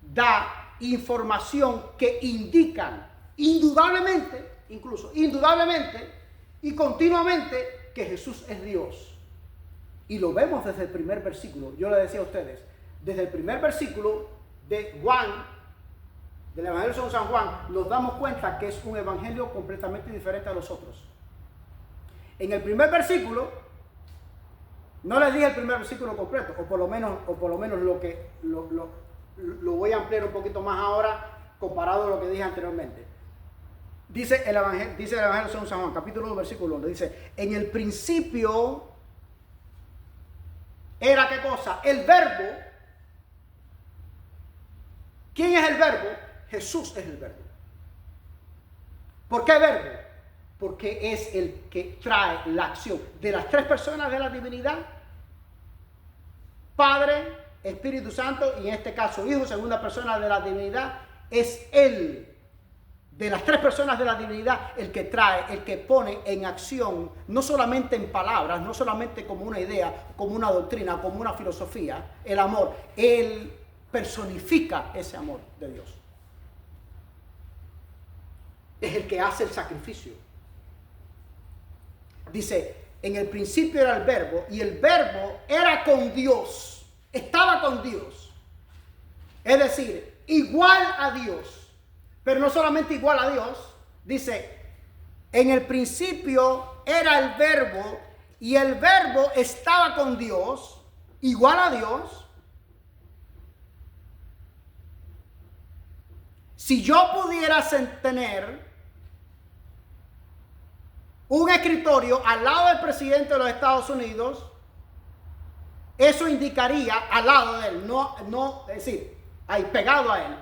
da información que indican indudablemente y continuamente que Jesús es Dios. Y lo vemos desde el primer versículo. Yo le decía a ustedes, desde el primer versículo de Juan, del Evangelio según San Juan, nos damos cuenta que es un evangelio completamente diferente a los otros. En el primer versículo, no les dije el primer versículo completo, o por lo menos lo voy a ampliar un poquito más ahora comparado a lo que dije anteriormente. Dice el Evangelio según San Juan, capítulo 1, versículo 1, dice, en el principio era ¿qué cosa? El verbo. ¿Quién es el verbo? Jesús es el verbo. ¿Por qué verbo? Porque es el que trae la acción de las tres personas de la divinidad, Padre, Espíritu Santo, y en este caso Hijo, segunda persona de la divinidad. Es Él, de las tres personas de la divinidad, el que trae, el que pone en acción, no solamente en palabras, no solamente como una idea, como una doctrina, como una filosofía, el amor. Él personifica ese amor de Dios. Es el que hace el sacrificio. Dice, en el principio era el verbo, y el verbo era con Dios, estaba con Dios. Es decir, igual a Dios, pero no solamente igual a Dios. Dice, en el principio era el verbo, y el verbo estaba con Dios, igual a Dios. Si yo pudiera tener un escritorio al lado del presidente de los Estados Unidos, eso indicaría al lado de él, es decir, ahí pegado a él,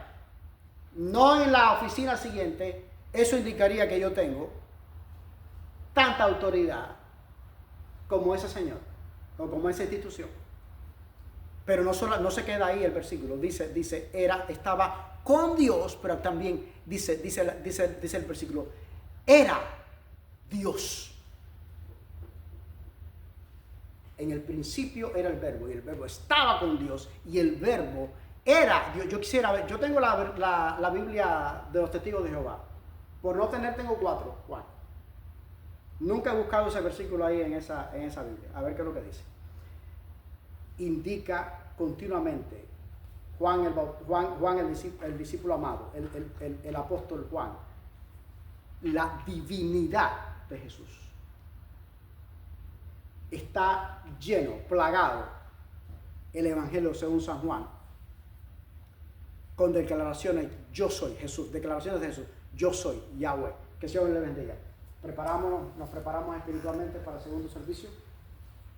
no en la oficina siguiente. Eso indicaría que yo tengo tanta autoridad como ese señor o como esa institución. Pero no se queda ahí el versículo. Dice, estaba con Dios, pero también dice el versículo, era Dios. En el principio era el verbo, y el verbo estaba con Dios, y el verbo era Dios. Yo quisiera ver, yo tengo la Biblia de los Testigos de Jehová. Por no tener, tengo 4. Juan. Nunca he buscado ese versículo ahí en esa Biblia. A ver qué es lo que dice. Indica continuamente Juan el discípulo amado, el apóstol Juan, la divinidad de Jesús. Está lleno, plagado el Evangelio según San Juan con declaraciones: yo soy Jesús, declaraciones de Jesús: yo soy Yahweh. Que Señor le bendiga. Nos preparamos espiritualmente para el segundo servicio.